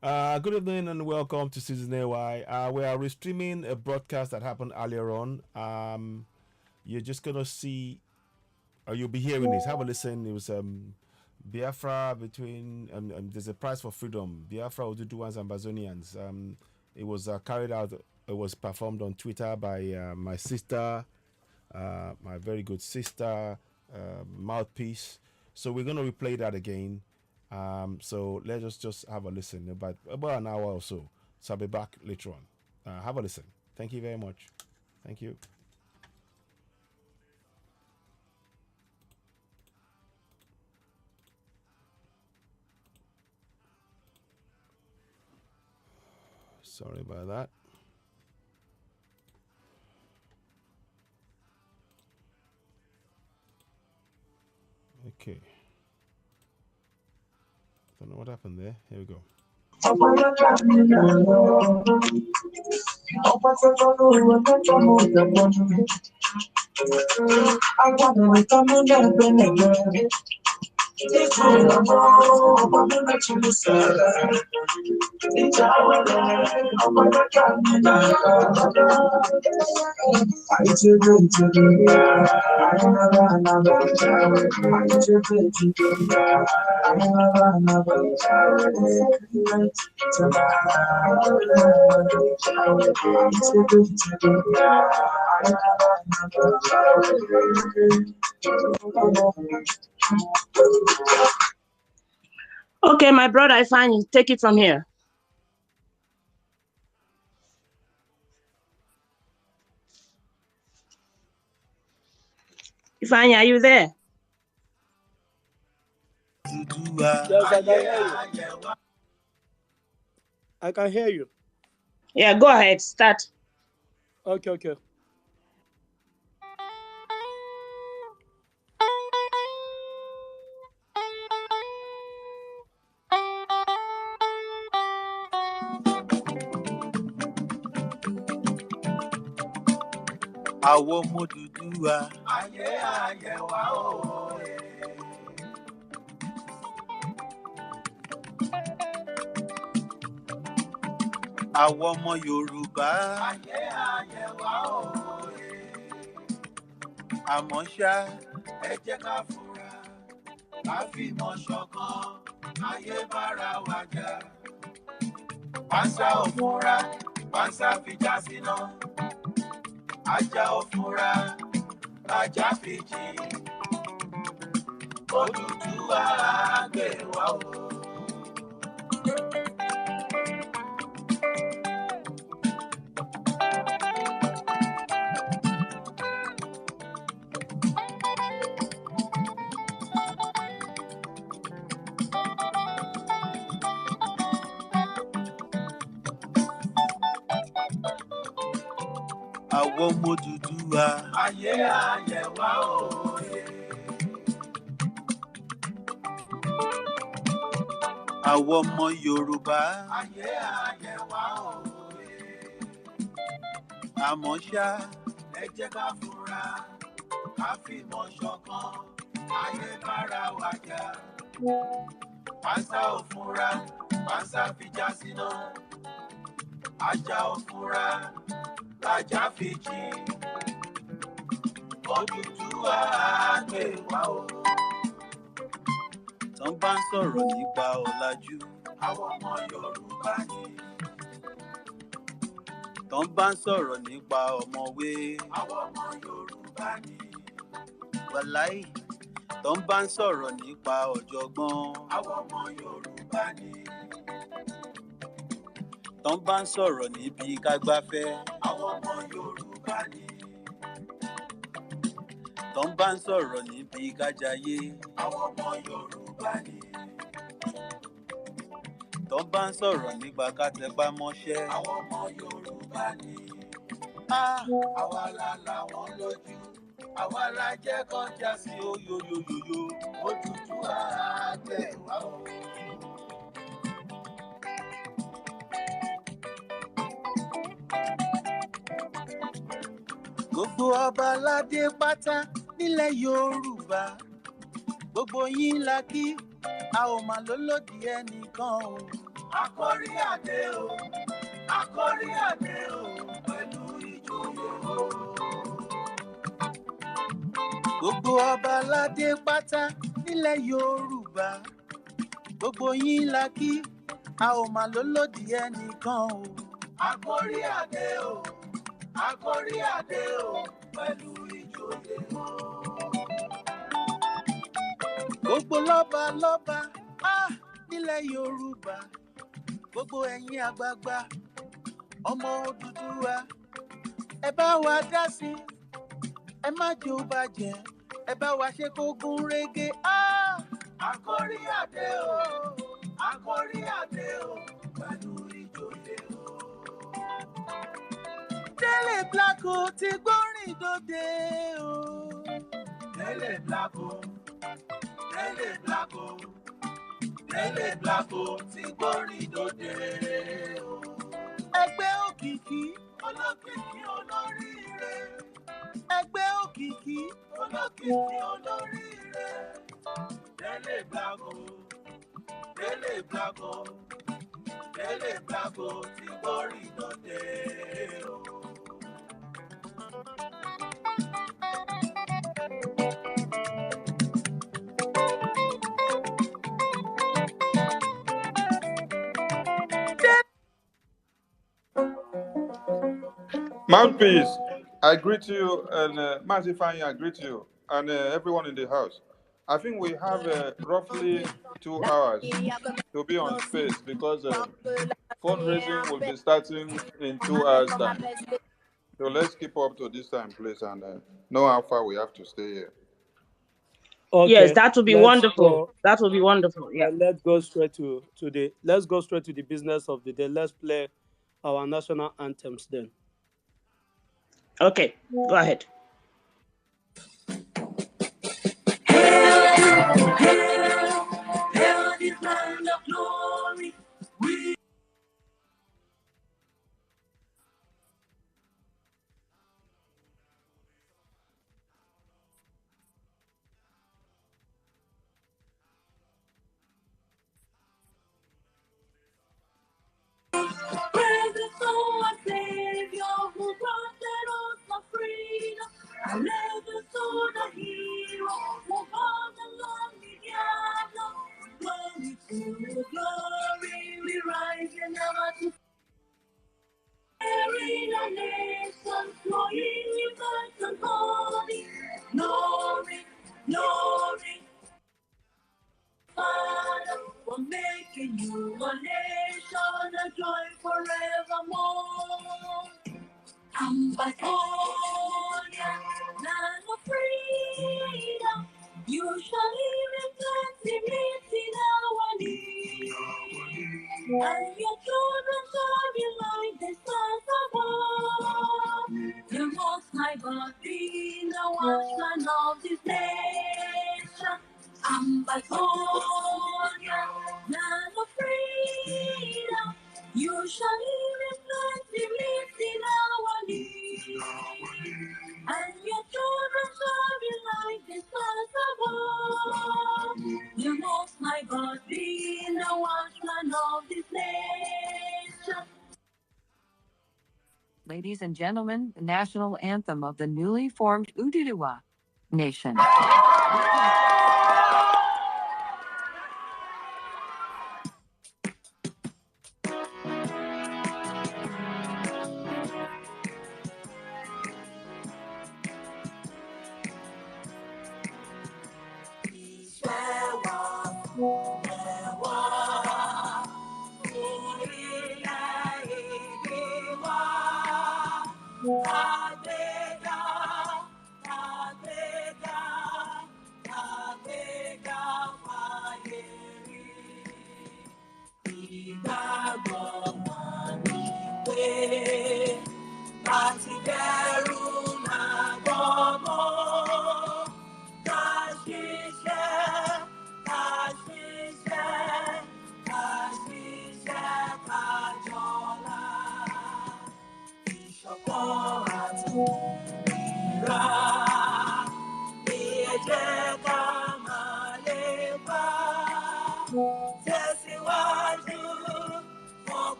Good evening and welcome to Season AY. We are restreaming a broadcast that happened earlier on. You're just gonna see, or you'll be hearing this. Have a listen. It was Biafra between. There's a prize for freedom. Biafra Oduduwans and Bazonians. It was carried out. It was performed on Twitter by my sister, my very good sister, Mouthpiece. So we're gonna replay that again. So let us just have a listen about an hour or so. So I'll be back later on. Have a listen. Thank you very much. Thank you. Sorry about that. Okay. Don't know what happened there. Here we go. Okay, my brother, I find you. Take it from here. Ifeanyi, are you there? Yes, I can hear you. I can hear you. Yeah, go ahead. Start. Okay. Àwọn ọmọ Odùduwà. Ayé wa o. Àwọn ọmọ Yorùbá. Ayé wa o. Àmọ́ ṣá, ẹ jẹ́ ká fura, ká fìmọ̀ ṣọ̀kan, ayé bára wa jà. Pàṣà ò fura, pàṣà fi já síná. Ajá ò fura, ajá fi jí. Odùduwà gbè wá o. Àwọn ọmọ Odùduwà. Ayé wa o. Àwọn ọmọ Yorùbá. Ayé wa o. Àmọ́ ṣá, ẹ jẹ́ ká fura, ká fìmọ̀ ṣọ̀kan, ayé bára wa jà. Pàṣà ò fura, pàṣà fi já síná. Ajá ò fura, ajá fi jí. Odùduwà gbè wá o. Tán bá ń sọ̀rọ̀ nípa ọ̀làjú. Àwọn ọmọ Yorùbá ni. Tán bá ń sọ̀rọ̀ nípa ọ̀mọ̀wé. Àwọn ọmọ Yorùbá ni. Wàláì, tán bá ń sọ̀rọ̀ nípa ọ̀jọ̀gbọ́n. Àwọn ọmọ Yorùbá ni. Tán bá ń sọ̀rọ̀ níbi kágbáfẹ́. Àwọn ọmọ Yorùbá ni. Tán bá ń sọ̀rọ̀ níbi kájayé. Àwọn ọmọ Yorùbá ni. Tán bá ń sọ̀rọ̀ nípa kátẹpá mọ́ṣẹ́. Àwọn ọmọ Yorùbá ni. Àwa la làwọn lójú, àwa la jẹ́ kọjá sí oyoyoyoyo. Odùduwà gbè wá o. Gbogbo ọba aládé pátá nílẹ̀ Yorùbá, gbogbo yín la kí, a ò mà lólódì ẹnì ẹnìkan o. Àkórí adé o, àkórí adé o, pẹ̀lú ìjòyè o. Gbogbo ọba aládé pátá nílẹ̀ Yorùbá, gbogbo yín la kí, a ò mà lólódì ẹnìkan o. Àkórí adé o, àkórí adé o, pẹ̀lú ìjòyè o. Gbogbo lọ́ba lọ́ba nílẹ̀ Yorùbá, gbogbo ẹ̀yin àgbààgbà ọmọ Odùduwà, ẹ bá wa dá sí, ẹ má jẹ́ ó bàjẹ́, ẹ bá wa ṣe kó gún régé. Àkórí adé o, àkórí adé o, pẹ̀lú ìjòyè o. Délé Blákò ti gbórin dòde o. Délé Blákò, Délé Blákò, Délé Blákò ti gbórin dòde o. Ẹgbẹ́ òkìkí, olókìkí olóríire. Ẹgbẹ́ òkìkí, olókìkí olóríire. Délé Blákò, Délé Blákò, Délé Blákò ti gbórin dòde o. Mouthpiece, I greet you, and Mazifani, I greet you, and everyone in the house. I think we have roughly 2 hours to be on space because fundraising will be starting in 2 hours' time. So let's keep up to this time, please, and know how far we have to stay here. Okay, Yes, that would be let's wonderful. go- That would be wonderful. Yeah. Let's go straight to the business of the day. Let's play our national anthems then. Okay, go ahead. Hail this land of glory. Praise the Lord, Savior, who granted us the freedom. And let the soul of hero who brought the lonely diablo. Glory to glory, we rise and never to carry the nation, flowing rivers and holy. Glory, glory, Father, for making you a nation, a joy forevermore. Ambatonia, land of freedom, you shall live in plenty, meeting our need. And your children shall be like the stars above. The Most High God being the watchman of this nation. Ambatonia, land of freedom, you shall live in plenty, meeting our need. And your children shall be like the stars above. The Most High God being the watchman of this nation. Ladies and gentlemen, the national anthem of the newly formed Ududua Nation.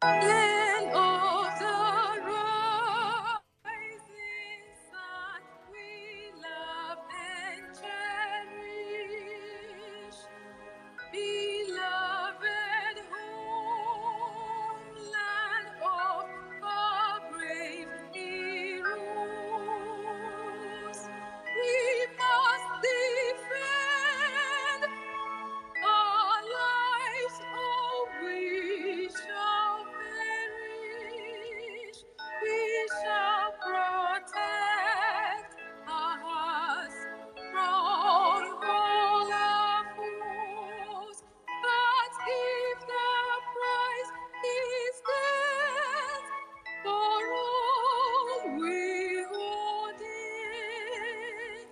Land of the rising sun, we love and cherish. Beloved homeland of our brave heroes, we must defend our lives, or we shall perish. We shall protect us from all our foes. But if the price is death for all we hold in,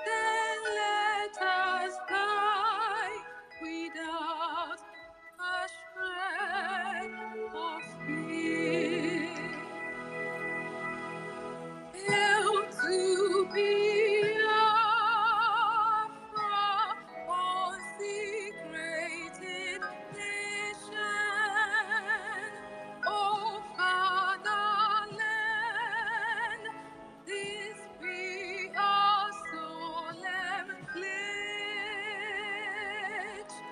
then let us die without a shred of fear. Hail to Biafra, consecrated nation. Oh, fatherland, this be our solemn pledge.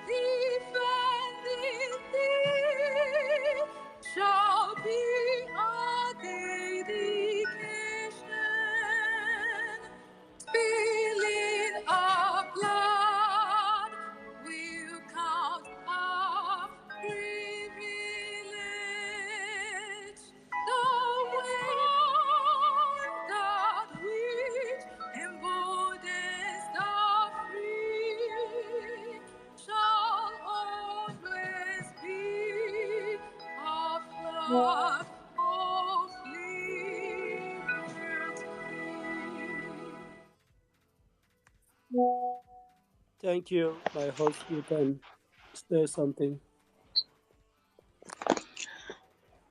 Defending thee shall be our dedication. Spilling our blood will count our privilege. The word that which emboldens the free shall always be our flag of liberty. Thank you, my host. You can say something.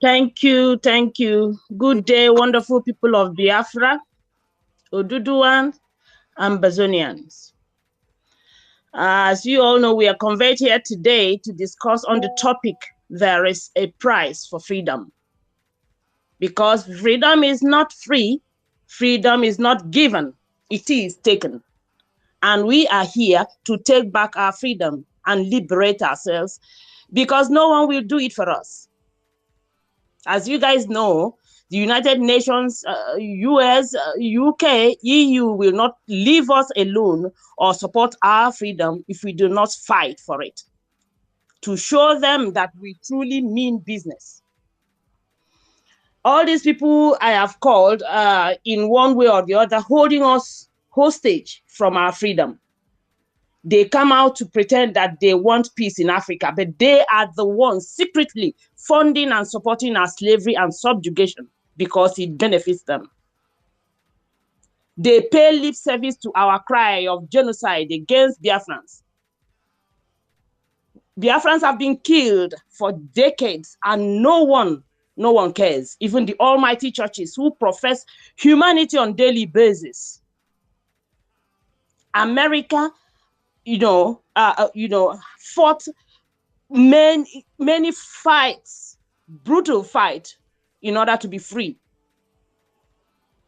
Thank you. Thank you. Good day, wonderful people of Biafra, Oduduwan, and Bazonians. As you all know, we are convened here today to discuss on the topic, there is a price for freedom. Because freedom is not free, freedom is not given, it is taken. And we are here to take back our freedom and liberate ourselves, because no one will do it for us. As you guys know, the United Nations, US, UK, EU will not leave us alone or support our freedom if we do not fight for it, to show them that we truly mean business. All these people I have called, in one way or the other, holding us hostage from our freedom. They come out to pretend that they want peace in Africa, but they are the ones secretly funding and supporting our slavery and subjugation because it benefits them. They pay lip service to our cry of genocide against Biafrans. Biafrans have been killed for decades and no one cares. Even the almighty churches who profess humanity on a daily basis. America, fought many fights, brutal fight, in order to be free.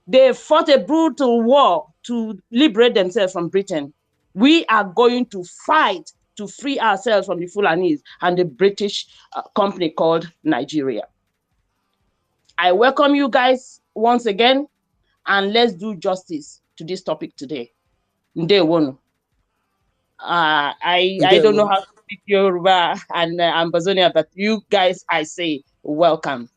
They fought a brutal war to liberate themselves from Britain. We are going to fight to free ourselves from the Fulanese and the British company called Nigeria. I welcome you guys once again, and let's do justice to this topic today. Day one. I don't know how to speak Yoruba and Ambazonia, but you guys, I say welcome.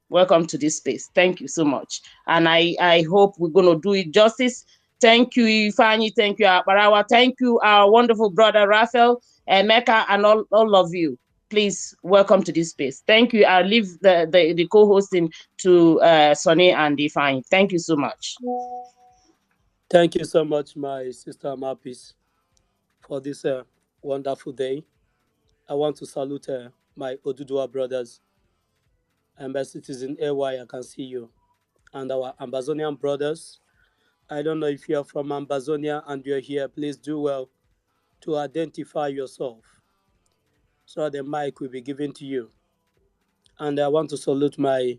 Welcome to this space. Thank you so much. And I hope we're going to do it justice. Thank you, Ifani. Thank you, Barawa. Thank you, our wonderful brother, Raphael, Mecca, and all of you. Please welcome to this space. Thank you. I'll leave the co-hosting to Sonny and Ifani. Thank you so much. Thank you so much, my sister Mapis, for this wonderful day. I want to salute my Odudua brothers, Ambassadors in AY, I can see you, and our Ambazonian brothers. I don't know if you're from Ambazonia and you're here, please do well to identify yourself so the mic will be given to you. And I want to salute my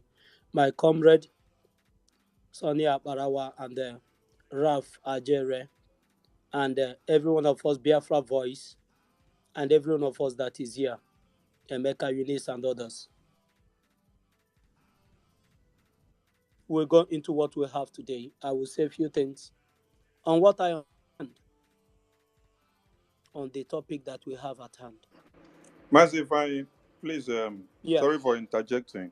comrade, Sonny Barawa, and Ralph Ajere, and every one of us, Biafra Voice, and every one of us that is here, Emeka Eunice and others. We'll go into what we have today. I will say a few things on what I understand on the topic that we have at hand. Massive, please, Yeah. sorry for interjecting.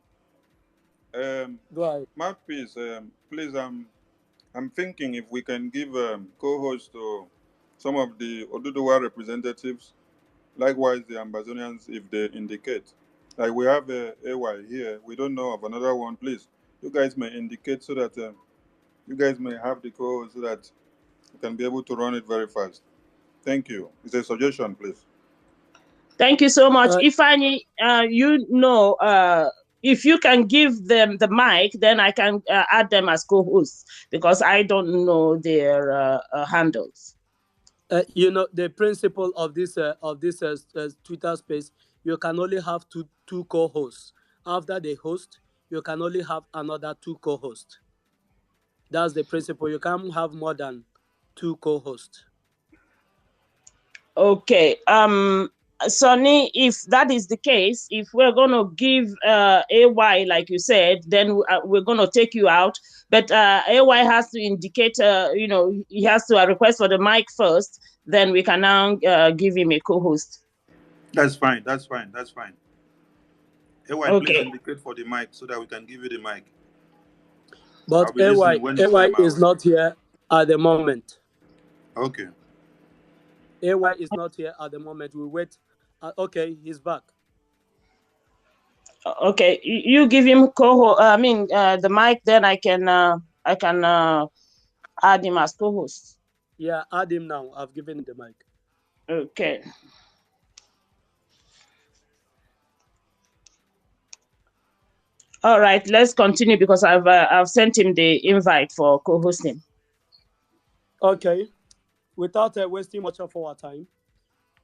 Go ahead. Mouthpiece, please, I'm thinking if we can give co-host to some of the Oduduwa representatives, likewise the Ambazonians, if they indicate. Like we have AY here, we don't know of another one. Please, you guys may indicate so that you guys may have the co-host so that you can be able to run it very fast. Thank you. It's a suggestion, please. Thank you so much. Ifani, if you can give them the mic, then I can add them as co-hosts because I don't know their handles. The principle of this Twitter space, you can only have two co-hosts. After the host, you can only have another two co-hosts. That's the principle. You can't have more than two co-hosts. Okay. Sonny, if that is the case, if we're going to give AY, like you said, then we're going to take you out. But AY has to indicate, he has to request for the mic first. Then we can now give him a co-host. That's fine. That's fine. That's fine. AY, okay. Please indicate for the mic so that we can give you the mic. But AY is not here at the moment. Okay. AY is not here at the moment. We wait. Okay, he's back. Okay, you give him the mic, then I can add him as co-host. Yeah, add him now. I've given him the mic. Okay. All right, let's continue because I've sent him the invite for co-hosting. Okay, without wasting much of our time,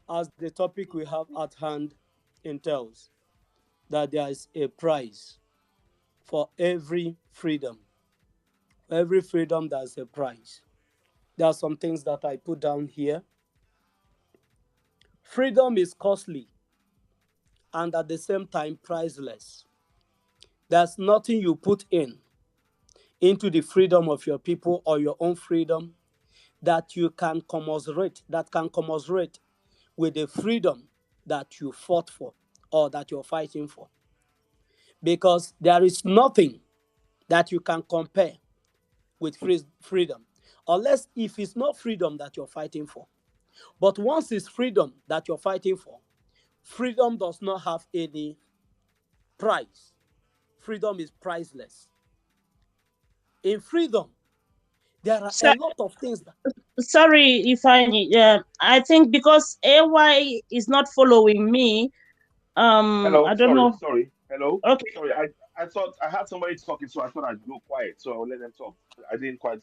as the topic we have at hand entails, that there is a price for every freedom. Every freedom, there's a price. There are some things that I put down here. Freedom is costly and at the same time priceless. There's nothing you put into the freedom of your people or your own freedom that can commiserate with the freedom that you fought for or that you're fighting for. Because there is nothing that you can compare with freedom, unless if it's not freedom that you're fighting for. But once it's freedom that you're fighting for, freedom does not have any price. Freedom is priceless. In freedom, there are a lot of things that... Sorry if I think because AY is not following me. Hello, I don't know. Sorry. Hello. Okay. Sorry, I thought I had somebody talking, so I thought I'd go quiet. So I'll let them talk. I didn't quite.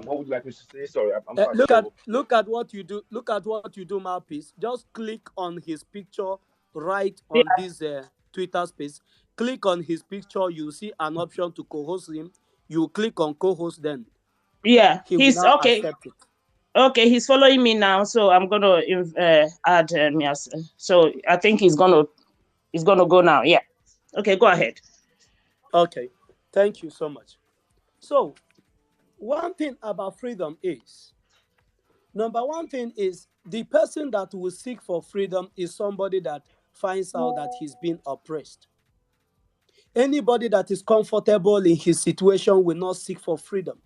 What would you like me to say? Sorry, I'm sorry. Look at what you do. Look at what you do, Mouthpiece. Just click on his picture right on this Twitter space. Click on his picture. You see an option to co-host him. You click on co-host then. Yeah, he's okay. Accept it. Okay, he's following me now, so I'm gonna add me as. So I think he's gonna go now. Yeah. Okay, go ahead. Okay, thank you so much. So, one thing about freedom is Number one thing is the person that will seek for freedom is somebody that finds out that he's being oppressed. Anybody that is comfortable in his situation will not seek for freedom.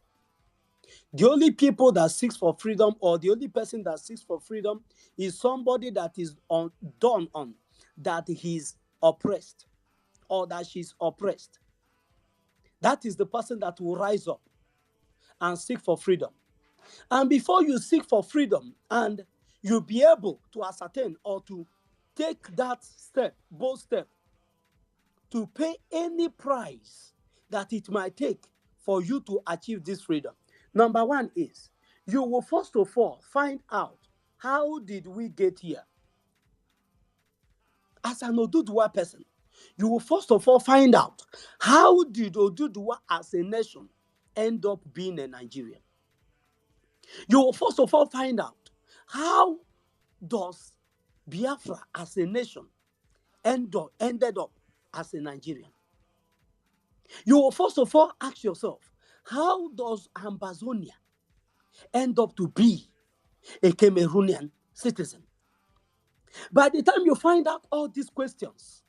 The only people that seeks for freedom, or the only person that seeks for freedom, is somebody that is done on that he's oppressed or that she's oppressed. That is the person that will rise up and seek for freedom. And before you seek for freedom and you'll be able to ascertain or to take that step, bold step, to pay any price that it might take for you to achieve this freedom. Number one is you will first of all find out, how did we get here? As an Oduduwa person, you will first of all find out, how did Oduduwa as a nation end up being a Nigerian? You will first of all find out, how does Biafra as a nation ended up as a Nigerian? You will first of all ask yourself, how does Ambazonia end up to be a Cameroonian citizen? By the time you find out all these questions,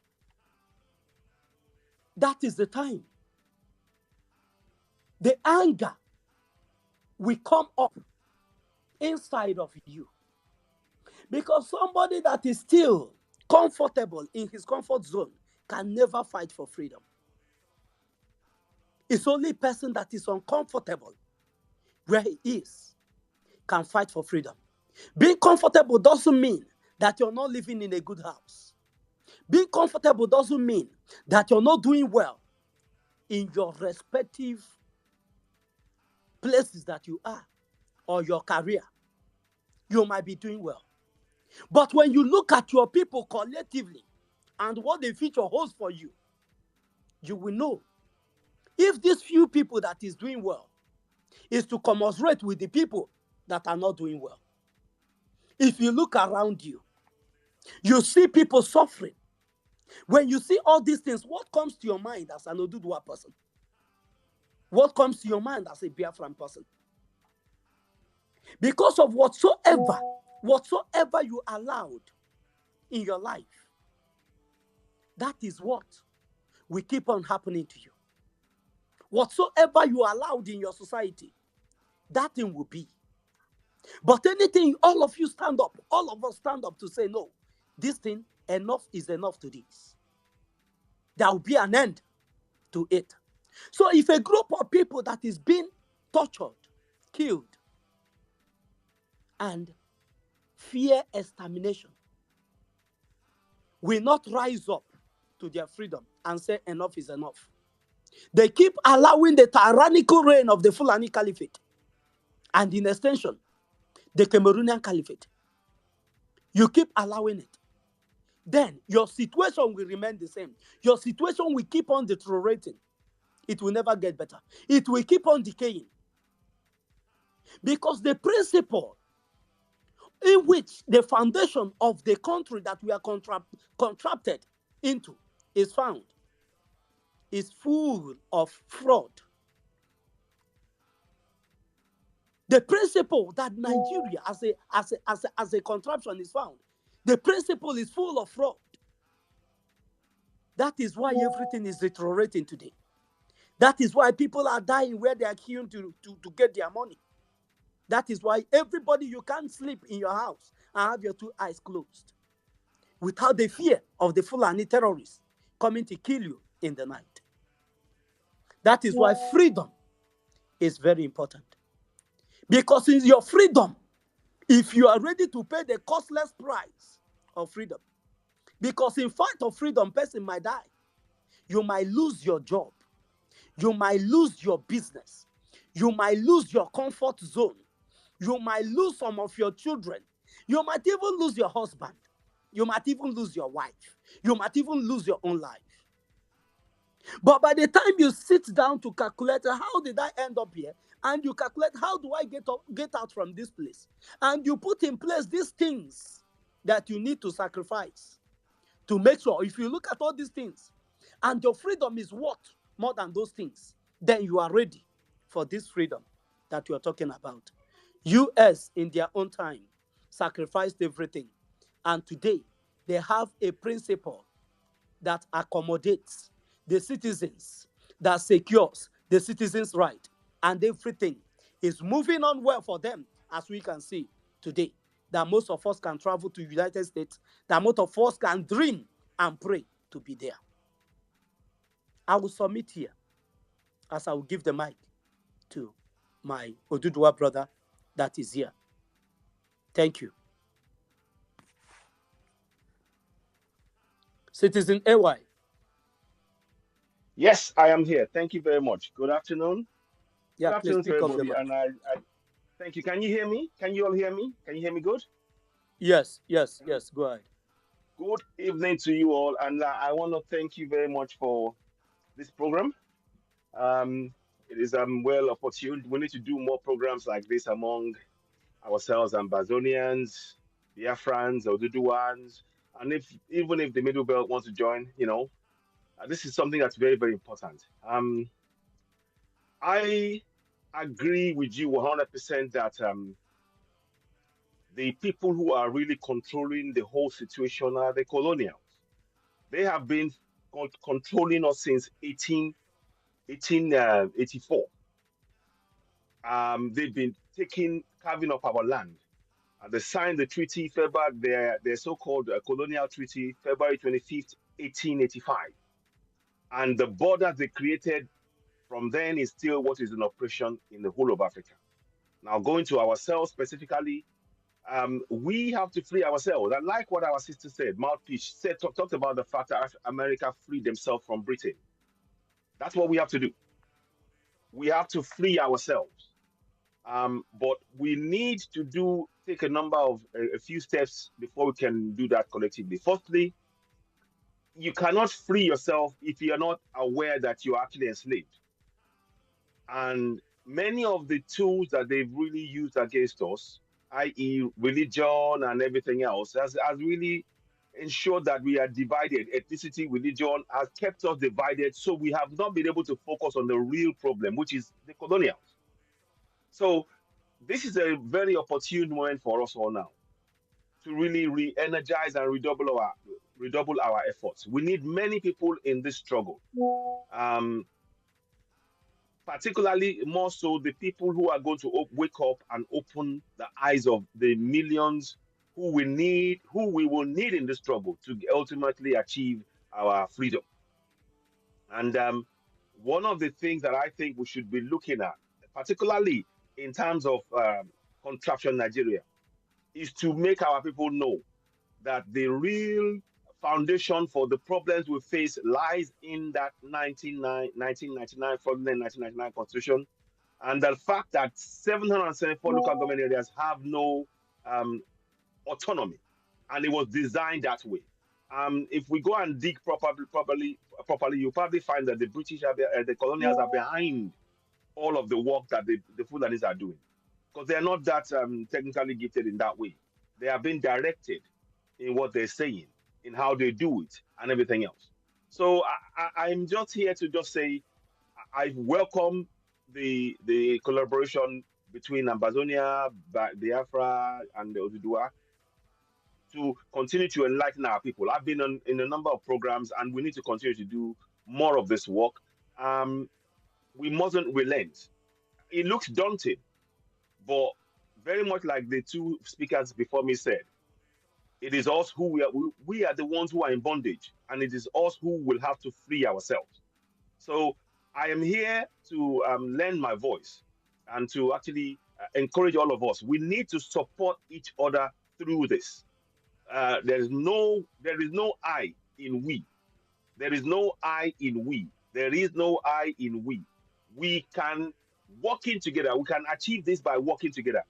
that is the time the anger will come up inside of you. Because somebody that is still comfortable in his comfort zone can never fight for freedom. It's only a person that is uncomfortable where he is can fight for freedom. Being comfortable doesn't mean that you're not living in a good house. Being comfortable doesn't mean that you're not doing well in your respective places that you are or your career. You might be doing well. But when you look at your people collectively and what the future holds for you, you will know if these few people that is doing well is to commensurate with the people that are not doing well. If you look around you, you see people suffering. When you see all these things, what comes to your mind as an Oduduwa person? What comes to your mind as a Biafran person? Because of whatsoever you allowed in your life, that is what will keep on happening to you. Whatsoever you allowed in your society, that thing will be. But anything, all of you stand up, all of us stand up to say, no, this thing, enough is enough to this. There will be an end to it. So if a group of people that is being tortured, killed, and fear extermination will not rise up to their freedom and say enough is enough, they keep allowing the tyrannical reign of the Fulani Caliphate and in extension, the Cameroonian Caliphate. You keep allowing it. Then your situation will remain the same. Your situation will keep on deteriorating. It will never get better. It will keep on decaying. Because the principle in which the foundation of the country that we are contracted into is found is full of fraud. The principle that Nigeria as a contraption is found, the principle is full of fraud. That is why everything is deteriorating today. That is why people are dying where they are queuing to get their money. That is why everybody, you can't sleep in your house and have your two eyes closed without the fear of the Fulani terrorists coming to kill you in the night. That is why freedom is very important. Because in your freedom, if you are ready to pay the costless price of freedom, because in fight of freedom, person might die. You might lose your job. You might lose your business. You might lose your comfort zone. You might lose some of your children. You might even lose your husband. You might even lose your wife. You might even lose your own life. But by the time you sit down to calculate, how did I end up here? And you calculate, how do I get out from this place? And you put in place these things that you need to sacrifice to make sure, if you look at all these things, and your freedom is what? More than those things, then you are ready for this freedom that you are talking about. US in their own time sacrificed everything. And today they have a principle that accommodates the citizens, that secures the citizens' right, and everything is moving on well for them, as we can see today. That most of us can travel to United States, that most of us can dream and pray to be there. I will submit here as I will give the mic to my Oduduwa brother that is here. Thank you. Citizen AY. Yes, I am here. Thank you very much. Good afternoon. Yeah, Good please afternoon to pick up the everybody. mic. And I thank you. Can you hear me? Can you all hear me? Can you hear me good? Yes, go ahead. Good evening to you all. And I want to thank you very much for this program. It is well opportune. We need to do more programs like this among ourselves, Ambazonians, Biafrans, Oduduwans, and even if the Middle Belt wants to join, this is something that's very, very important. I agree with you 100% that the people who are really controlling the whole situation are the colonials. They have been controlling us since 1884. They've been carving up our land. They signed the treaty, their so-called colonial treaty, February 25th, 1885. And the border they created from then is still what is in operation in the whole of Africa. Now, going to ourselves specifically, we have to free ourselves. And like what our sister said, Mouthpiece talked about the fact that America freed themselves from Britain. That's what we have to do. We have to free ourselves. But we need to take a few steps before we can do that collectively. Firstly, you cannot free yourself if you're not aware that you're actually enslaved. And many of the tools that they've really used against us, i.e. religion and everything else, has really ensured that we are divided. Ethnicity, religion has kept us divided, so we have not been able to focus on the real problem, which is the colonials. So this is a very opportune moment for us all now to really re-energize and redouble our efforts. We need many people in this struggle. Particularly more so the people who are going to wake up and open the eyes of the millions who we will need in this struggle to ultimately achieve our freedom. And one of the things that I think we should be looking at, particularly in terms of Contraption Nigeria, is to make our people know that the real foundation for the problems we face lies in that 1999 fraudulent 1999 constitution, and the fact that 774 local government areas have no autonomy, and it was designed that way. If we go and dig properly, you'll probably find that the British the colonials are behind all of the work that the Fulanis are doing, because they're not that technically gifted in that way. They are being directed in what they're saying, in how they do it, and everything else. So I'm just here to just say I welcome the collaboration between Ambazonia, Biafra, and the Oduduwa to continue to enlighten our people. I've been in a number of programs, and we need to continue to do more of this work. We mustn't relent. It looks daunting, but very much like the two speakers before me said, it is us who we are the ones who are in bondage, and it is us who will have to free ourselves. So I am here to lend my voice and to actually encourage all of us. We need to support each other through this. There is no I in we. There is no I in we. There is no I in we. We can work in together. We can achieve this by working together.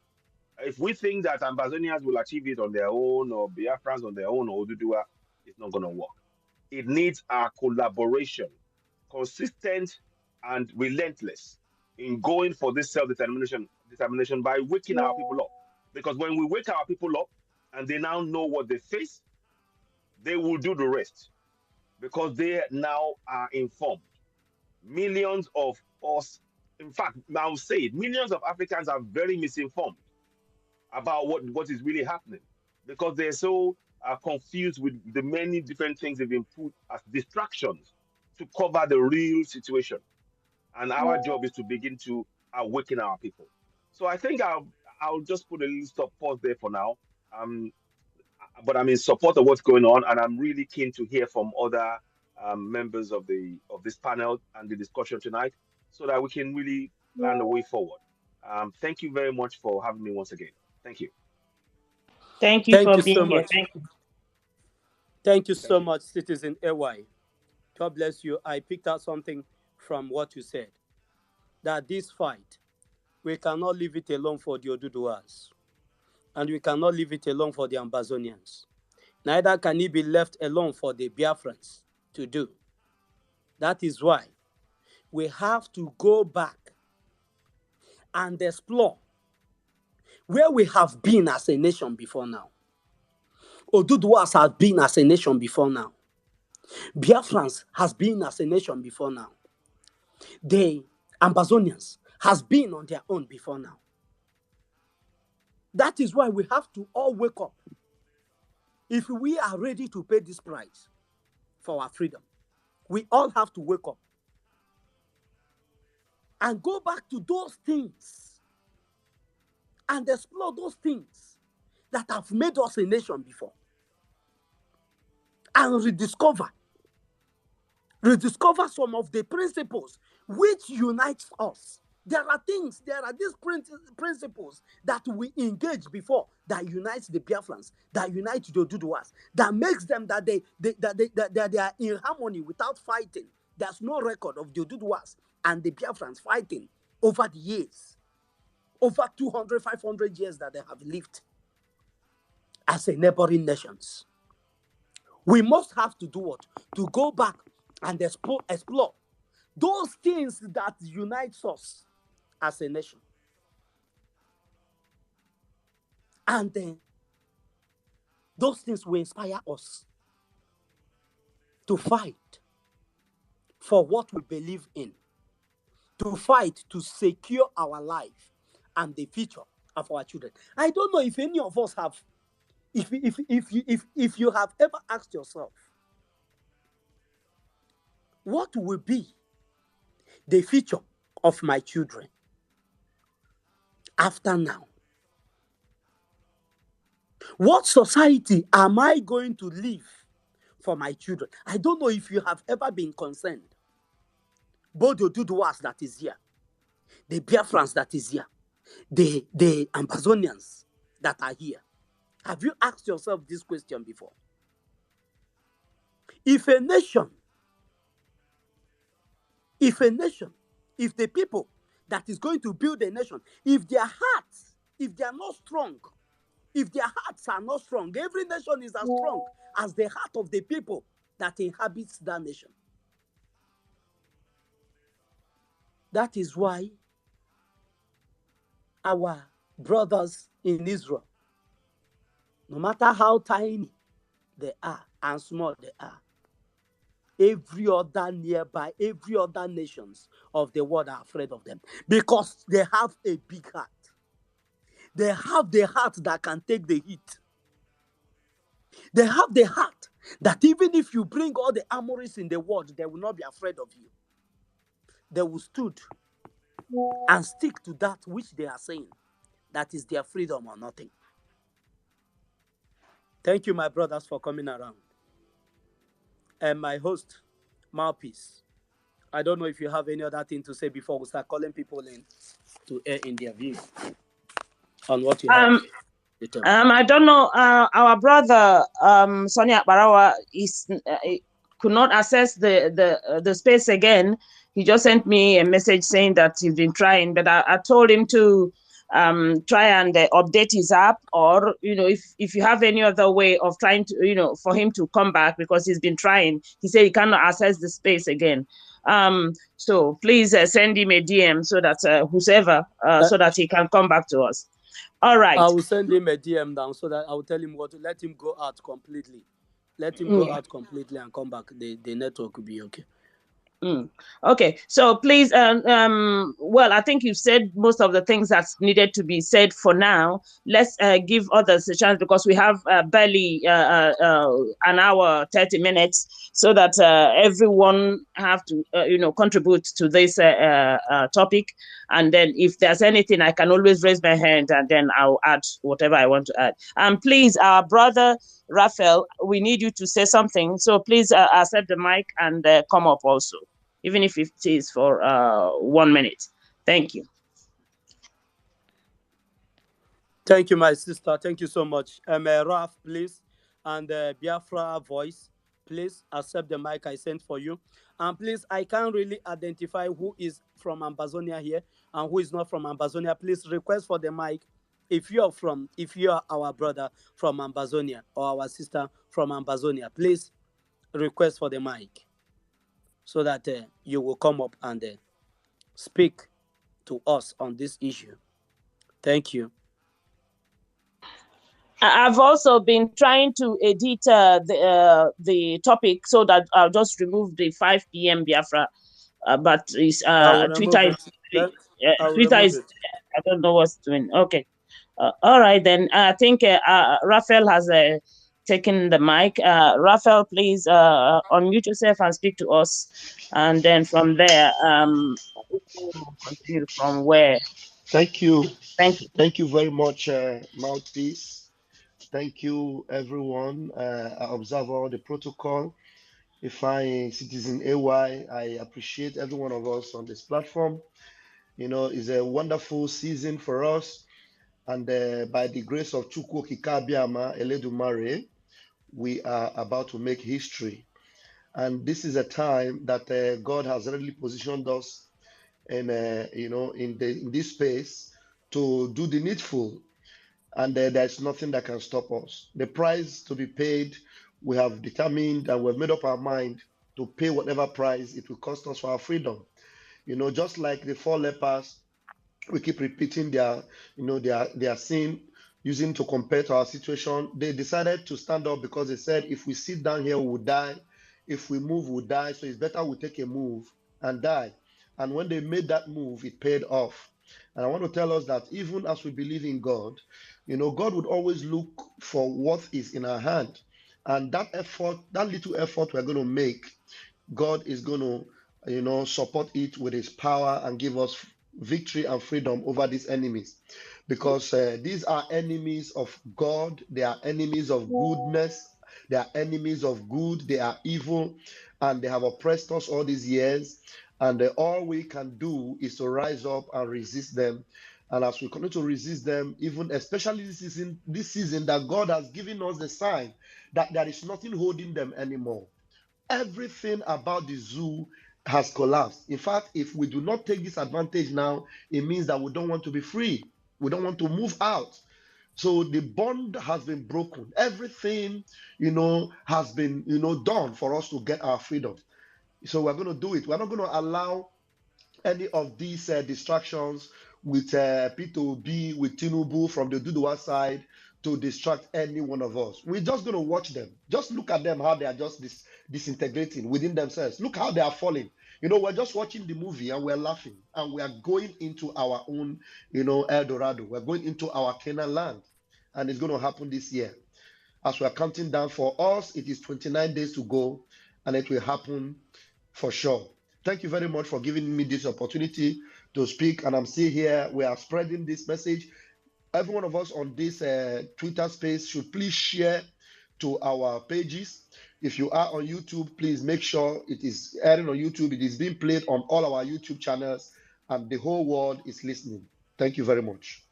If we think that Ambazonians will achieve it on their own, or Biafrans on their own, or Oduduwa, it's not going to work. It needs our collaboration, consistent and relentless in going for this self-determination by waking our people up. Because when we wake our people up and they now know what they face, they will do the rest, because they now are informed. Millions of us, in fact, I'll say it, millions of Africans are very misinformed. about what is really happening, because they're so confused with the many different things they've been put as distractions to cover the real situation. And our job is to begin to awaken our people. So I think I'll just put a little stop pause there for now. Um, but I'm in support of what's going on, and I'm really keen to hear from other members of this panel and the discussion tonight, so that we can really plan the way forward. Thank you very much for having me once again. Thank you. Thank you Thank for you so being here. much. Thank you. Thank you so you. much, Citizen AY. God bless you. I picked out something from what you said, that this fight, we cannot leave it alone for the Oduduwas, and we cannot leave it alone for the Ambazonians. Neither can it be left alone for the Biafrans to do. That is why we have to go back and explore where we have been as a nation before now. Oduduwas has been as a nation before now. Biafrans has been as a nation before now. The Ambazonians has been on their own before now. That is why we have to all wake up. If we are ready to pay this price for our freedom, we all have to wake up and go back to those things and explore those things that have made us a nation before, and rediscover some of the principles which unites us. There are these principles that we engage before that unites the Biafrans, that unites the Oduduwas, that makes them that they are in harmony without fighting. There's no record of the Oduduwas and the Biafrans fighting over the years, over 200, 500 years that they have lived as a neighboring nations. We must have to do what? To go back and explore those things that unites us as a nation. And then those things will inspire us to fight for what we believe in, to fight to secure our life and the future of our children. I don't know if any of us have, if you have ever asked yourself, what will be the future of my children after now? What society am I going to live for my children? I don't know if you have ever been concerned. Both the Oduduwas that is here, the Biafrans that is here, the Ambazonians that are here. Have you asked yourself this question before? If a nation, if the people that is going to build a nation, if their hearts, if they are not strong, if their hearts are not strong, every nation is as strong as the heart of the people that inhabits that nation. That is why our brothers in Israel, no matter how tiny they are and small they are, every other nearby, every other nations of the world are afraid of them because they have a big heart. They have the heart that can take the heat. They have the heart that even if you bring all the armories in the world, they will not be afraid of you. They will stood and stick to that which they are saying, that is their freedom or nothing. Thank you, my brothers, for coming around. And my host, Mouthpiece. I don't know if you have any other thing to say before we start calling people in to air in their view on what you have. I don't know. Our brother Sonny Akbarawa could not access the space again. He just sent me a message saying that he's been trying, but I told him to try and update his app, or if you have any other way of trying to for him to come back, because he's been trying. He said he cannot access the space again. So please send him a DM so that whoever so that he can come back to us. All right. I will send him a DM now so that I will tell him what to let him go out completely. Let him go out completely and come back. The network will be okay. Okay, so please, well, I think you've said most of the things that's needed to be said for now. Let's give others a chance because we have barely an hour, 30 minutes, so that everyone have to, contribute to this topic. And then if there's anything, I can always raise my hand and then I'll add whatever I want to add. And please, our brother Raphael, we need you to say something. So please accept the mic and come up also, even if it is for 1 minute. Thank you. Thank you, my sister. Thank you so much. Raf, please, and Biafra voice, please accept the mic I sent for you. And please, I can't really identify who is from Ambazonia here and who is not from Ambazonia. Please request for the mic. If you are our brother from Ambazonia or our sister from Ambazonia, please request for the mic so that you will come up and speak to us on this issue. Thank you. I've also been trying to edit the topic so that I'll just remove the 5 p.m. Biafra, but it's, Twitter is I don't know what's doing. Okay, all right then. I think Raphael has taken the mic. Raphael, please unmute yourself and speak to us, and then from there, continue from where. Thank you. Thank you. Thank you very much, Mouthpiece. Thank you, everyone. I observe all the protocol. If I Citizen AY, I appreciate every one of us on this platform. It's a wonderful season for us. And by the grace of Chukwu Kikabiama Eledumare, we are about to make history. And this is a time that God has really positioned us in this space to do the needful. And there's nothing that can stop us. The price to be paid, we have determined and we've made up our mind to pay whatever price it will cost us for our freedom. Just like the 4 lepers, we keep repeating their sin, using to compare to our situation. They decided to stand up because they said, if we sit down here, we will die. If we move, we'll die. So it's better we take a move and die. And when they made that move, it paid off. And I want to tell us that even as we believe in God, God would always look for what is in our hand. And that effort, that little effort we're going to make, God is going to, support it with his power and give us victory and freedom over these enemies. Because these are enemies of God. They are enemies of goodness. They are enemies of good. They are evil. And they have oppressed us all these years. And all we can do is to rise up and resist them. And as we continue to resist them, even especially this season that God has given us the sign that there is nothing holding them anymore. Everything about the zoo has collapsed. In fact, if we do not take this advantage now, it means that we don't want to be free. We don't want to move out. So the bond has been broken. Everything, has been, done for us to get our freedom. So we're going to do it. We're not going to allow any of these distractions with P2B, with Tinubu from the Duduwa side to distract any one of us. We're just going to watch them. Just look at them, how they are just disintegrating within themselves. Look how they are falling. We're just watching the movie and we're laughing. And we are going into our own, El Dorado. We're going into our Canaan land. And it's going to happen this year. As we are counting down, for us, it is 29 days to go. And it will happen for sure. Thank you very much for giving me this opportunity to speak. And I'm still here. We are spreading this message. Every one of us on this Twitter space should please share to our pages. If you are on YouTube, please make sure it is airing on YouTube. It is being played on all our YouTube channels, and the whole world is listening. Thank you very much.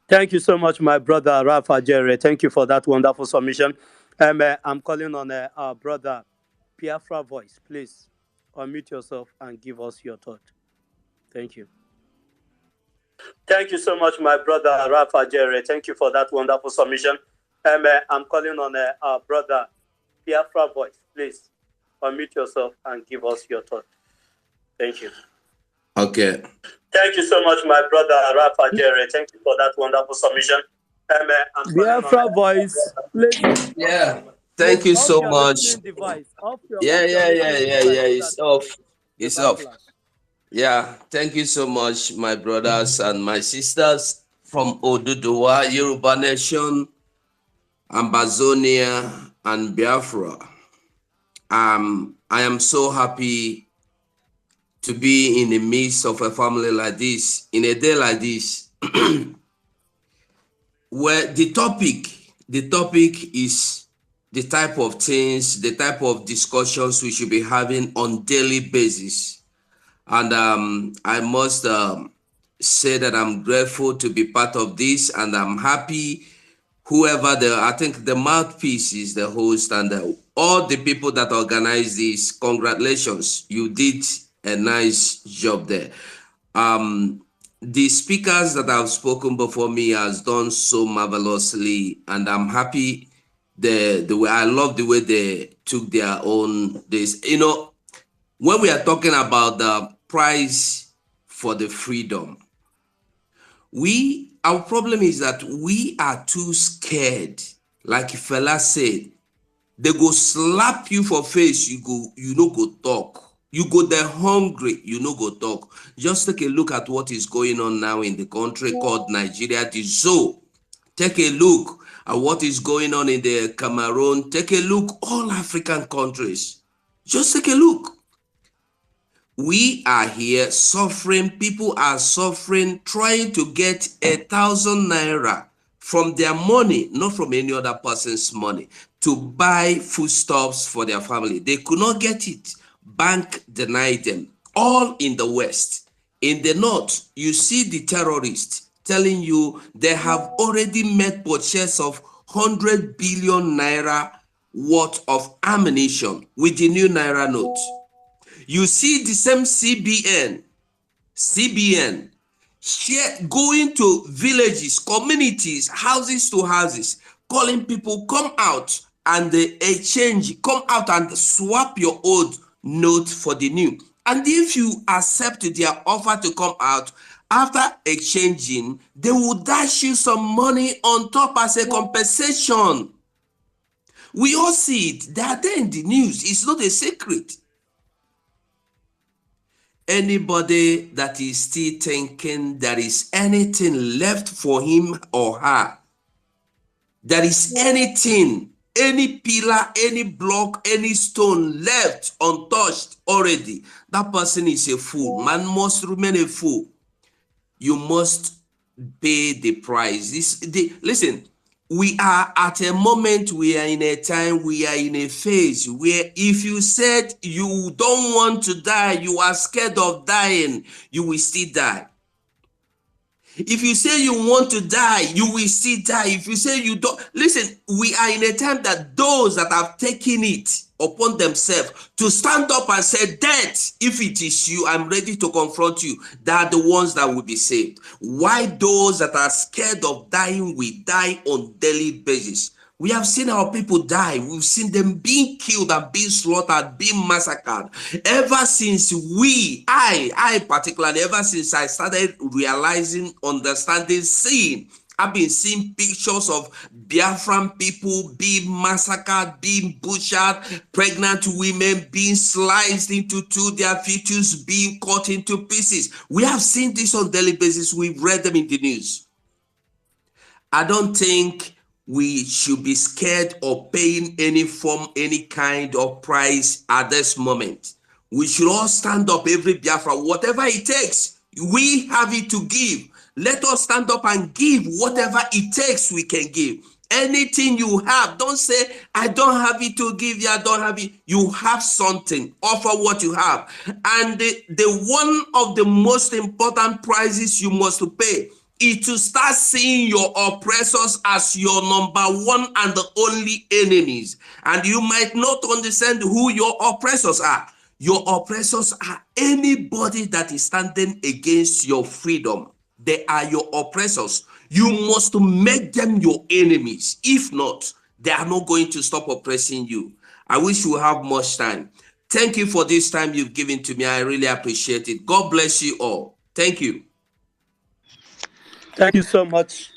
Thank you so much, my brother Rafa Jerry. Thank you for that wonderful submission. I'm calling on our brother Biafra voice. Please unmute yourself and give us your thought. Thank you. Thank you so much, my brother Rafa Jerry. Thank you for that wonderful submission. I'm calling on our brother Biafra voice. Please unmute yourself and give us your thought. Thank you. Okay. Thank you so much, my brother Rafa Jerry. Thank you for that wonderful submission. Biafra voice. Please. Yeah. Thank you off so your much. listening device. Yeah, yeah, yeah, Listening yeah, device yeah. so It's that off. the It's off. backlash. Yeah. Thank you so much, my brothers and my sisters from Oduduwa, Yoruba Nation, Ambazonia, and Biafra. I am so happy to be in the midst of a family like this, in a day like this, where the topic is the type of things, the type of discussions we should be having on daily basis. And I must say that I'm grateful to be part of this, and I'm happy I think the mouthpiece is the host, and all the people that organize this, congratulations, you did a nice job there. The speakers that have spoken before me has done so marvelously, and I'm happy the way, I love the way they took their own this. You know, when we are talking about the price for the freedom, our problem is that we are too scared. Like Fela said, they go slap you for face, you no go talk. You go there hungry, you no go talk. Just take a look at what is going on now in the country called Nigeria, the zoo. Take a look at what is going on in the Cameroon. Take a look, all African countries. Just take a look. We are here suffering. People are suffering, trying to get 1,000 naira from their money, not from any other person's money, to buy foodstuffs for their family. They could not get it. Bank denied them. All in the West. In the North, you see the terrorists telling you they have already made purchase of 100 billion naira worth of ammunition with the new naira note. You see the same CBN going to villages, communities, houses to houses, calling people, come out and exchange, come out and swap your old note for the new. And if you accept their offer to come out, after exchanging, they will dash you some money on top as a compensation. We all see it. They are there in the news. It's not a secret. Anybody that is still thinking there is anything left for him or her, there is anything, any pillar, any block, any stone left untouched already, that person is a fool. Man must remain a fool. You must pay the price. Listen, we are at a moment, we are in a time, we are in a phase where if you said you don't want to die, you are scared of dying, you will still die. If you say you want to die, you will still die. If you say you don't, listen, we are in a time that those that have taken it upon themselves to stand up and say, death, if it is you, I'm ready to confront you, they are the ones that will be saved. Why those that are scared of dying will die on daily basis? We have seen our people die. We've seen them being killed and being slaughtered, being massacred. Ever since I particularly, ever since I started realizing, understanding, seeing, I've been seeing pictures of Biafran people being massacred, being butchered, pregnant women being sliced into two, their fetus being cut into pieces. We have seen this on a daily basis. We've read them in the news. I don't think we should be scared of paying any form, any kind of price at this moment. We should all stand up, every Biafra, whatever it takes. We have it to give. Let us stand up and give whatever it takes we can give. Anything you have, don't say, I don't have it to give you, I don't have it. You have something, offer what you have. And the one of the most important prices you must pay is to start seeing your oppressors as your number one and the only enemies. And you might not understand who your oppressors are. Your oppressors are anybody that is standing against your freedom. They are your oppressors. You must make them your enemies. If not, they are not going to stop oppressing you. I wish you have much time. Thank you for this time you've given to me. I really appreciate it. God bless you all. Thank you. Thank you so much,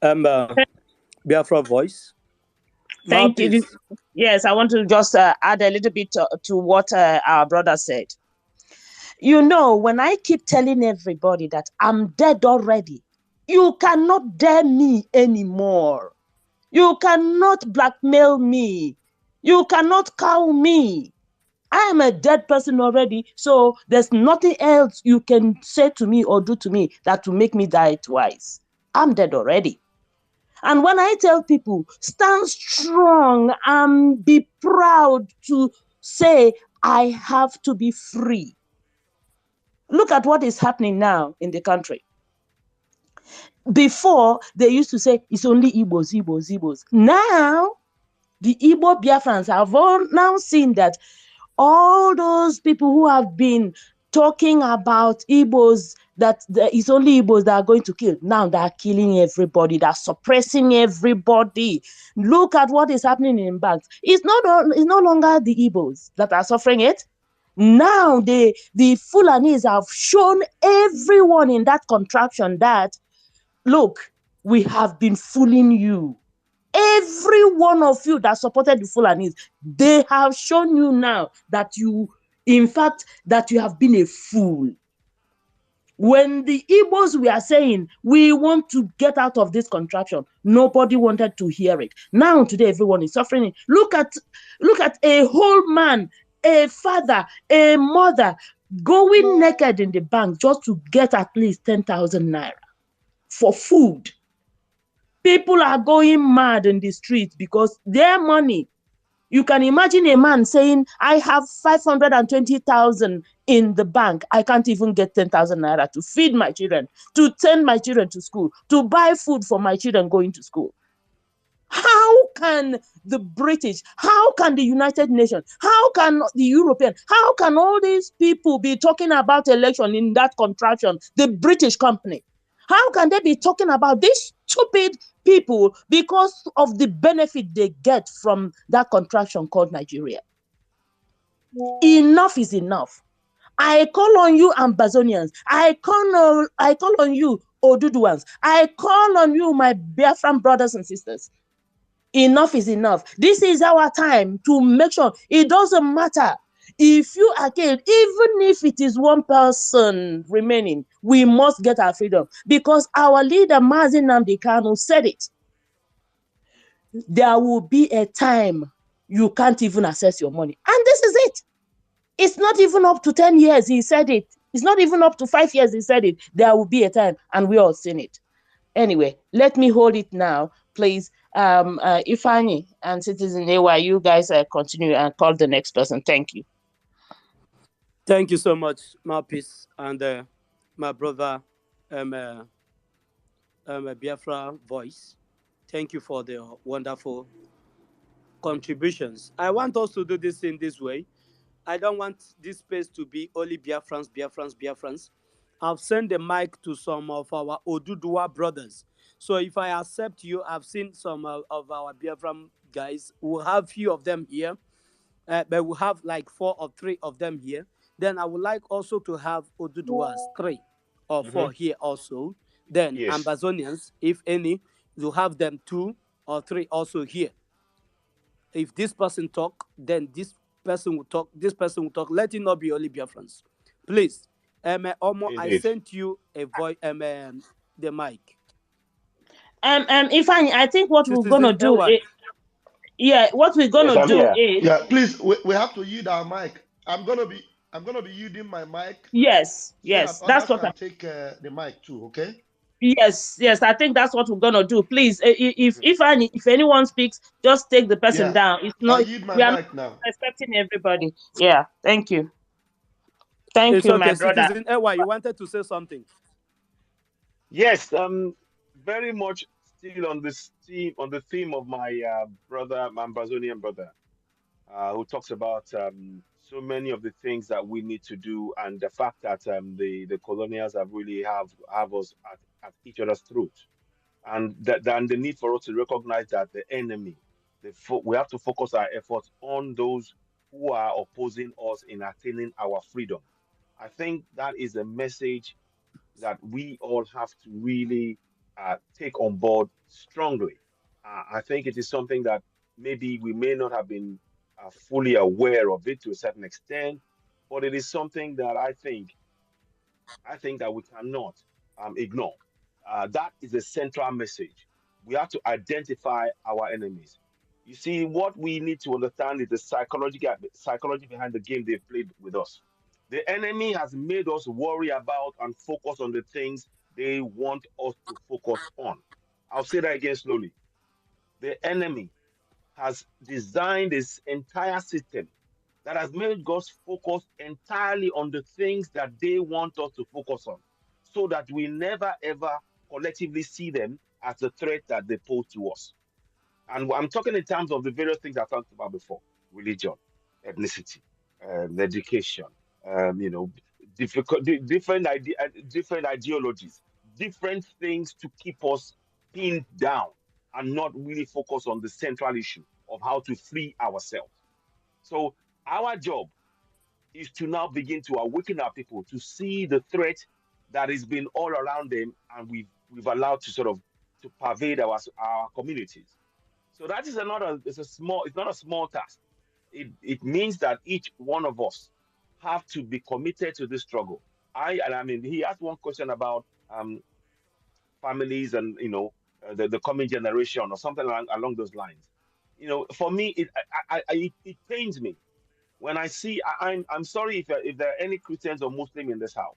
Biafra Voice. Thank you. Mouthpiece. Yes, I want to just add a little bit to what our brother said. You know, when I keep telling everybody that I'm dead already, you cannot dare me anymore. You cannot blackmail me. You cannot cow me. I am a dead person already, so there's nothing else you can say to me or do to me that will make me die twice. I'm dead already. And when I tell people, stand strong and be proud to say, I have to be free. Look at what is happening now in the country. Before, they used to say, it's only Igbos, Igbos, Igbos. Now, the Igbo Biafrans have all now seen that all those people who have been talking about Igbos, that it's only Igbos that are going to kill. Now they're killing everybody. They're suppressing everybody. Look at what is happening in banks. It's no longer the Igbos that are suffering it. Now the Fulanis have shown everyone in that contraption that, look, we have been fooling you. Every one of you that supported the Fulanis, they have shown you now that you, in fact, that you have been a fool. When the Igbos were saying, we want to get out of this contraption, nobody wanted to hear it. Now today, everyone is suffering. Look at a whole man, a father, a mother, going naked in the bank just to get at least 10,000 naira for food. People are going mad in the streets because their money. You can imagine a man saying, I have 520,000 in the bank. I can't even get 10,000 naira to feed my children, to send my children to school, to buy food for my children going to school. How can the British, how can the United Nations, how can the European, how can all these people be talking about election in that contraption, the British company? How can they be talking about these stupid people because of the benefit they get from that contraption called Nigeria? Enough is enough. I call on you, Ambazonians. I call on you, Oduduans. I call on you, my Biafran brothers and sisters. Enough is enough. This is our time to make sure it doesn't matter if you are killed, even if it is one person remaining, we must get our freedom because our leader, Mazi Nnamdi Kanu, said it. There will be a time you can't even access your money. And this is it. It's not even up to 10 years, he said it. It's not even up to 5 years, he said it. There will be a time, and we all seen it. Anyway, let me hold it now, please. Ifani and Citizen AY, you guys continue and call the next person. Thank you. Thank you so much, Mouthpiece, and my brother, Biafra voice. Thank you for the wonderful contributions. I want us to do this in this way. I don't want this space to be only Biafrans, Biafrans, Biafrans. I've sent the mic to some of our Oduduwa brothers. So if I accept you, I've seen some of our Biafran guys. We'll have few of them here, but we'll have like 4 or 3 of them here. Then I would like also to have Oduduwas 3 or 4 here also. Then Yes. Ambazonians, if any, you have them 2 or 3 also here. If this person talk, then this person will talk. This person will talk. Let it not be only Biafrans, please. Omo, I Indeed. sent you a voice, the mic. Ifani, I think what we're Citizen gonna do AY. is, what we're Yes, gonna I'm do here. is, Yeah, please, we have to yield our mic. I'm gonna be yielding my mic yes, so that that's others what can take the mic too. Okay. Yes, I think that's what we're gonna do. Please, if anyone speaks, just take the person Yeah, down. It's I not, yield my we are not mic now. respecting everybody. Yeah, thank you. Thank It's you, my okay. brother. Citizen AY, you wanted to say something. Yes, very much still on this theme, on the theme of my brother, my Ambazonian brother, who talks about so many of the things that we need to do, and the fact that the colonials have really have us at each other's throat, and and the need for us to recognize that the enemy, we have to focus our efforts on those who are opposing us in attaining our freedom. I think that is a message that we all have to really take on board strongly. I think it is something that maybe we may not have been fully aware of it to a certain extent, but it is something that I think that we cannot ignore. That is a central message. We have to identify our enemies. You see, what we need to understand is the psychology behind the game they've played with us. The enemy has made us worry about and focus on the things they want us to focus on. I'll say that again slowly. The enemy has designed this entire system that has made us focus entirely on the things that they want us to focus on, so that we never ever collectively see them as the threat that they pose to us. And I'm talking in terms of the various things I talked about before: religion, ethnicity, education, you know, different ideologies, different things to keep us pinned down and not really focus on the central issue of how to free ourselves. So our job is to now begin to awaken our people to see the threat that has been all around them, and we've allowed to sort of to pervade our communities. So that is another. It's not a small task. It means that each one of us have to be committed to this struggle. I mean, he asked one question about families and the coming generation or something along those lines. For me, it pains me when I see. I'm sorry if there are any Christians or Muslim in this house,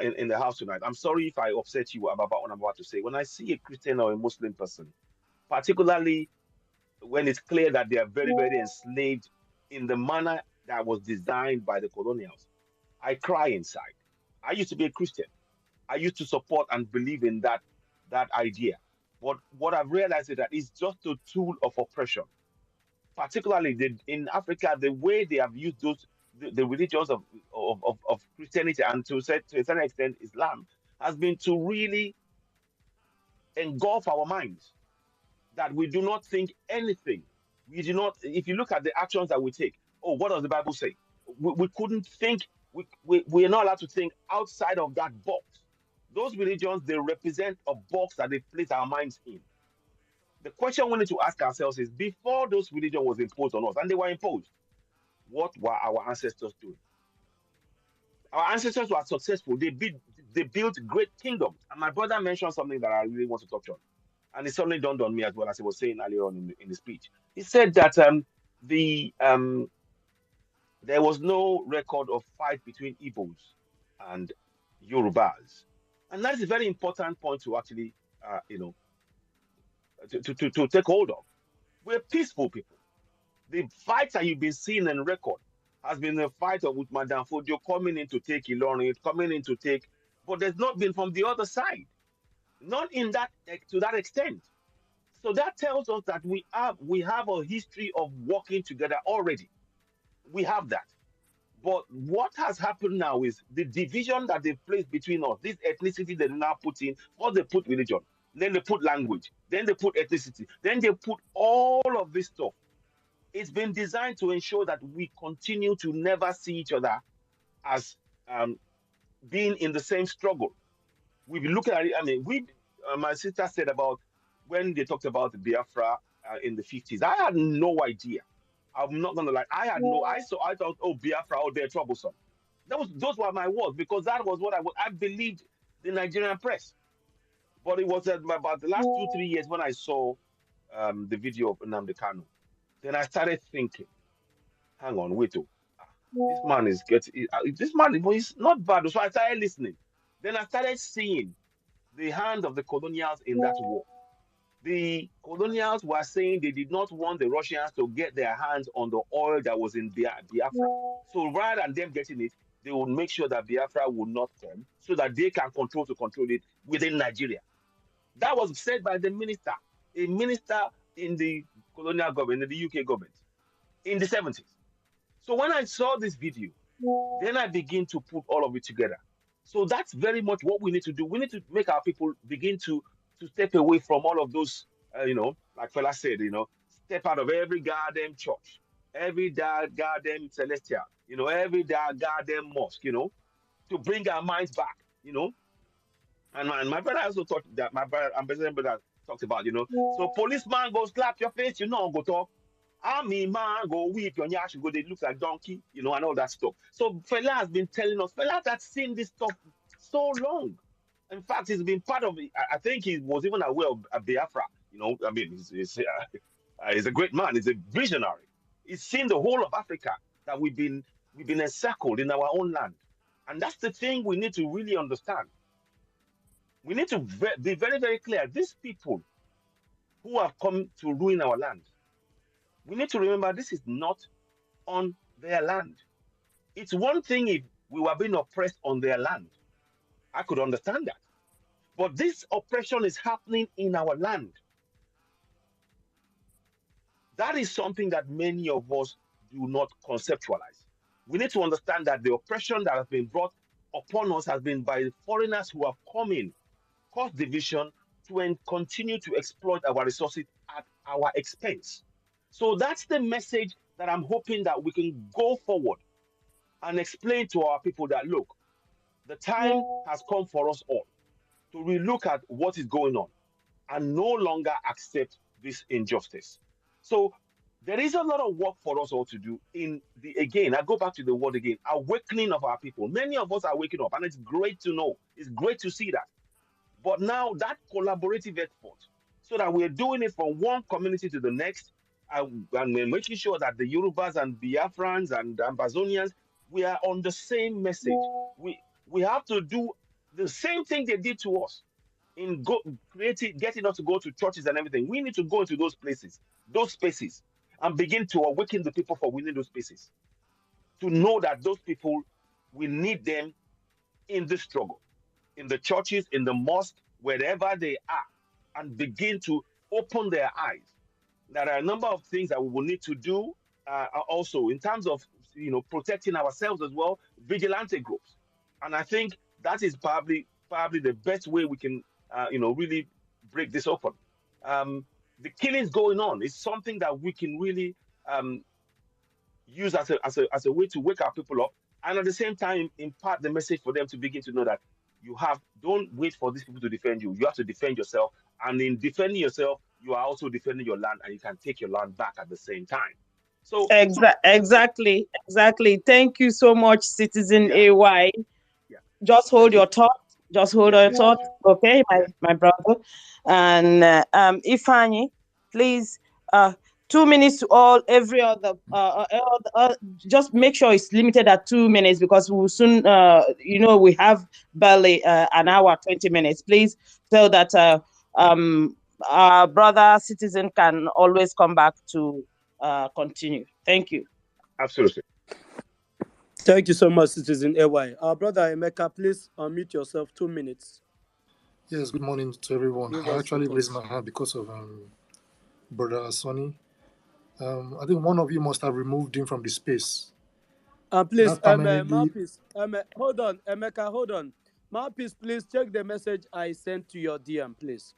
in the house tonight. I'm sorry if I upset you about what I'm about to say. When I see a Christian or a Muslim person, particularly when it's clear that they are very, very enslaved in the manner that was designed by the colonials, I cry inside. I used to be a Christian. I used to support and believe in that idea. But what I've realized is that it's just a tool of oppression. Particularly in Africa, the way they have used the religions of Christianity and to a certain extent Islam has been to really engulf our minds, that we do not think anything. We do not. If you look at the actions that we take, what does the Bible say? We couldn't think. We are not allowed to think outside of that box. Those religions, they represent a box that they place our minds in. The question we need to ask ourselves is: before those religion was imposed on us, and they were imposed, what were our ancestors doing? Our ancestors were successful. They built great kingdoms. And my brother mentioned something that I really want to touch on. And it suddenly dawned on me, as well, as he was saying earlier on in the speech. He said that there was no record of fight between Igbos and Yorubas. And that is a very important point to actually, to take hold of. We're peaceful people. The fights that you've been seeing in record has been a fight with Madame Fodio coming in to take Ilorin, coming in to take, but there's not been from the other side. Not in that to that extent. So that tells us that we have a history of working together already. We have that. But what has happened now is the division that they've placed between us, this ethnicity they now put in, or they put religion, then they put language, then they put ethnicity, then they put all of this stuff. It's been designed to ensure that we continue to never see each other as being in the same struggle. We've been looking at it. I mean, my sister said about when they talked about Biafra in the 50s. I had no idea. I'm not gonna lie. I thought, Biafra, they're troublesome. Those were my words, because that was what I believed the Nigerian press. But it was about the last 2-3 years when I saw the video of Nnamdi Kanu. Then I started thinking, hang on, wait, this man is he's not bad. So I started listening. Then I started seeing the hand of the colonials in that war. The colonials were saying they did not want the Russians to get their hands on the oil that was in Biafra. So rather than them getting it, they would make sure that Biafra would not come, so that they can control it within Nigeria. That was said by the minister, a minister in the colonial government, in the UK government, in the 70s. So when I saw this video, then I begin to put all of it together. So that's very much what we need to do. We need to make our people begin to step away from all of those, like Fela said, step out of every goddamn church, every goddamn celestial, every goddamn mosque, to bring our minds back, And my brother also thought that, my brother, Ambassador brother, talked about, you know. So policeman go slap your face, you know, go talk. Army man go weep your nyash, go, they look like donkey, you know, and all that stuff. So Fela has been telling us, Fela has seen this stuff so long. In fact, he's been part of it. I think he was even aware of Biafra. You know, I mean, he's a great man. He's a visionary. He's seen the whole of Africa that we've been encircled in our own land, and that's the thing we need to really understand. We need to be very, very clear. These people who have come to ruin our land, we need to remember this is not on their land. It's one thing if we were being oppressed on their land. I could understand that. But this oppression is happening in our land. That is something that many of us do not conceptualize. We need to understand that the oppression that has been brought upon us has been by foreigners who have come in, caused division, to continue to exploit our resources at our expense. So that's the message that I'm hoping that we can go forward and explain to our people that, look, the time has come for us all to relook at what is going on and no longer accept this injustice. So there is a lot of work for us all to do in the, again, I go back to the word again, awakening of our people. Many of us are waking up, and it's great to know. It's great to see that. But now that collaborative effort, so that we're doing it from one community to the next, and we're making sure that the Yorubas and Biafrans and Ambazonians, we are on the same message. We have to do the same thing they did to us in getting us to go to churches and everything. We need to go into those places, those spaces, and begin to awaken the people for within those spaces, to know that those people, we need them in the struggle, in the churches, in the mosque, wherever they are, and begin to open their eyes. There are a number of things that we will need to do also in terms of, you know, protecting ourselves as well, vigilante groups. And I think that is probably the best way we can, you know, really break this open. The killings going on is something that we can really use as a way to wake our people up, and at the same time impart the message for them to begin to know that don't wait for these people to defend you. You have to defend yourself, and in defending yourself, you are also defending your land, and you can take your land back at the same time. So exactly. Thank you so much, Citizen AY. Just hold your thought. Just hold your thought, okay, my brother. And Ifeanyi, please, 2 minutes to all. Every other, just make sure it's limited at 2 minutes, because we'll soon, you know, we have barely an hour, 20 minutes. Please, so that our brother Citizen can always come back to continue. Thank you. Absolutely. Thank you so much, Citizen AY. Our brother Emeka, please unmute yourself. 2 minutes. Yes, good morning to everyone. I actually raised my hand because of Brother Sonny. I think one of you must have removed him from the space. Please, Mouthpiece, hold on, Emeka, hold on. Mouthpiece, please check the message I sent to your DM, please.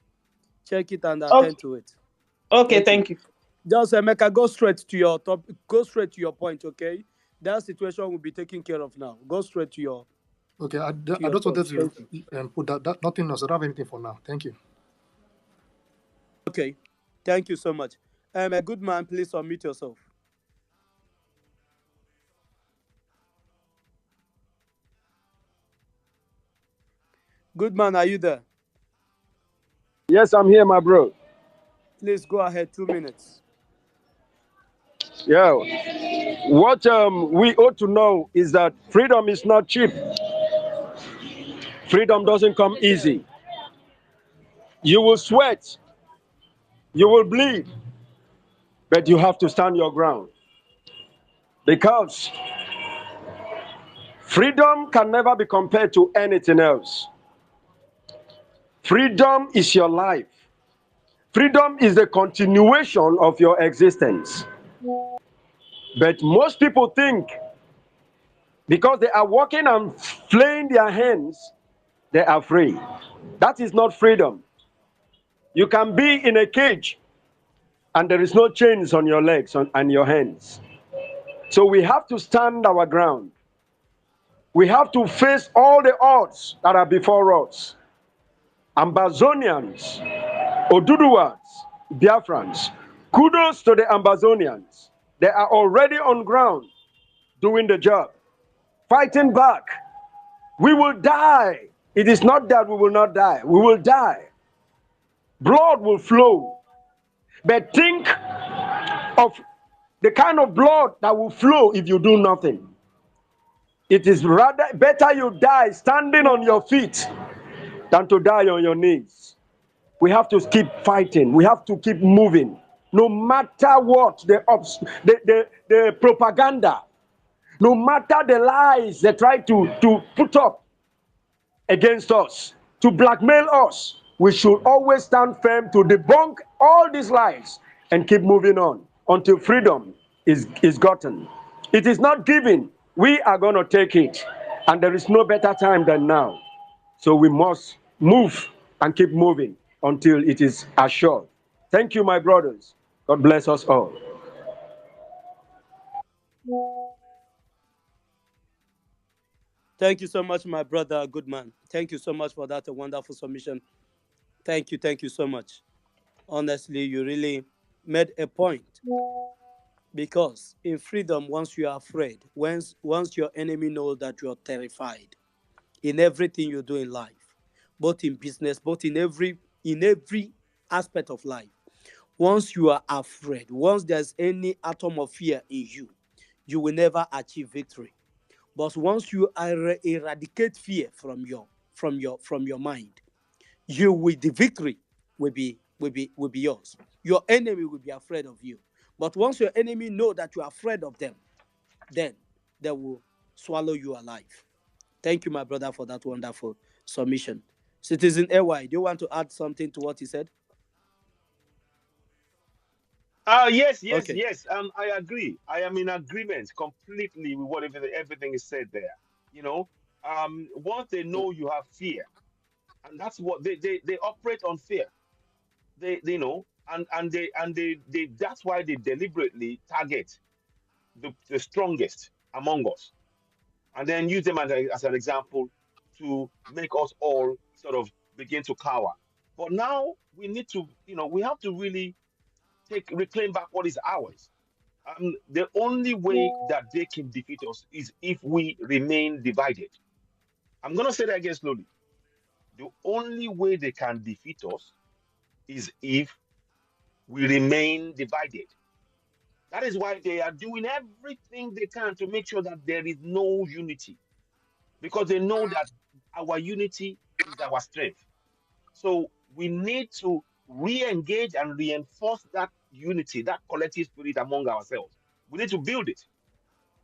Check it and attend to it. Okay, thank you. Just Emeka, go straight to your topic. Go straight to your point, okay? That situation will be taken care of now. Go straight to your. Okay, I just wanted to put that nothing else. I don't have anything for now. Thank you. Okay, thank you so much. A good man, please unmute yourself. Good man, are you there? Yes, I'm here, my bro. Please go ahead, 2 minutes. Yeah, what we ought to know is that freedom is not cheap. Freedom doesn't come easy. You will sweat, you will bleed, but you have to stand your ground. Because freedom can never be compared to anything else. Freedom is your life. Freedom is the continuation of your existence. But most people think because they are walking and flaying their hands, they are free. That is not freedom. You can be in a cage and there is no chains on your legs and your hands. So we have to stand our ground. We have to face all the odds that are before us. Ambazonians, Oduduwans, Biafrans, kudos to the Ambazonians. They are already on ground doing the job, fighting back. We will die. It is not that we will not die. We will die. Blood will flow. But think of the kind of blood that will flow if you do nothing. It is rather better you die standing on your feet than to die on your knees. We have to keep fighting. We have to keep moving. No matter what the propaganda, no matter the lies they try to put up against us, to blackmail us, we should always stand firm to debunk all these lies and keep moving on until freedom is gotten. It is not given. We are going to take it. And there is no better time than now. So we must move and keep moving until it is assured. Thank you, my brothers. God bless us all. Thank you so much, my brother Goodman. Thank you so much for that wonderful submission. Thank you so much. Honestly, you really made a point. Because in freedom, once you are afraid, once your enemy knows that you are terrified in everything you do in life, both in business, both in every aspect of life, once you are afraid, once there's any atom of fear in you, you will never achieve victory. But once you eradicate fear from your mind, the victory will be yours. Your enemy will be afraid of you. But once your enemy know that you are afraid of them, then they will swallow you alive. Thank you, my brother, for that wonderful submission. Citizen AY, do you want to add something to what he said? Yes. Okay. I agree. I am in agreement completely with what everything is said there. You know, once they know you have fear, and that's what they operate on fear. They know, and they that's why they deliberately target the strongest among us, and then use them as an example to make us all sort of begin to cower. But now we need to, we have to really reclaim back what is ours. The only way that they can defeat us is if we remain divided. I'm going to say that again slowly. The only way they can defeat us is if we remain divided. That is why they are doing everything they can to make sure that there is no unity, because they know that our unity is our strength. So we need to re-engage and reinforce that unity, that collective spirit among ourselves. We need to build it.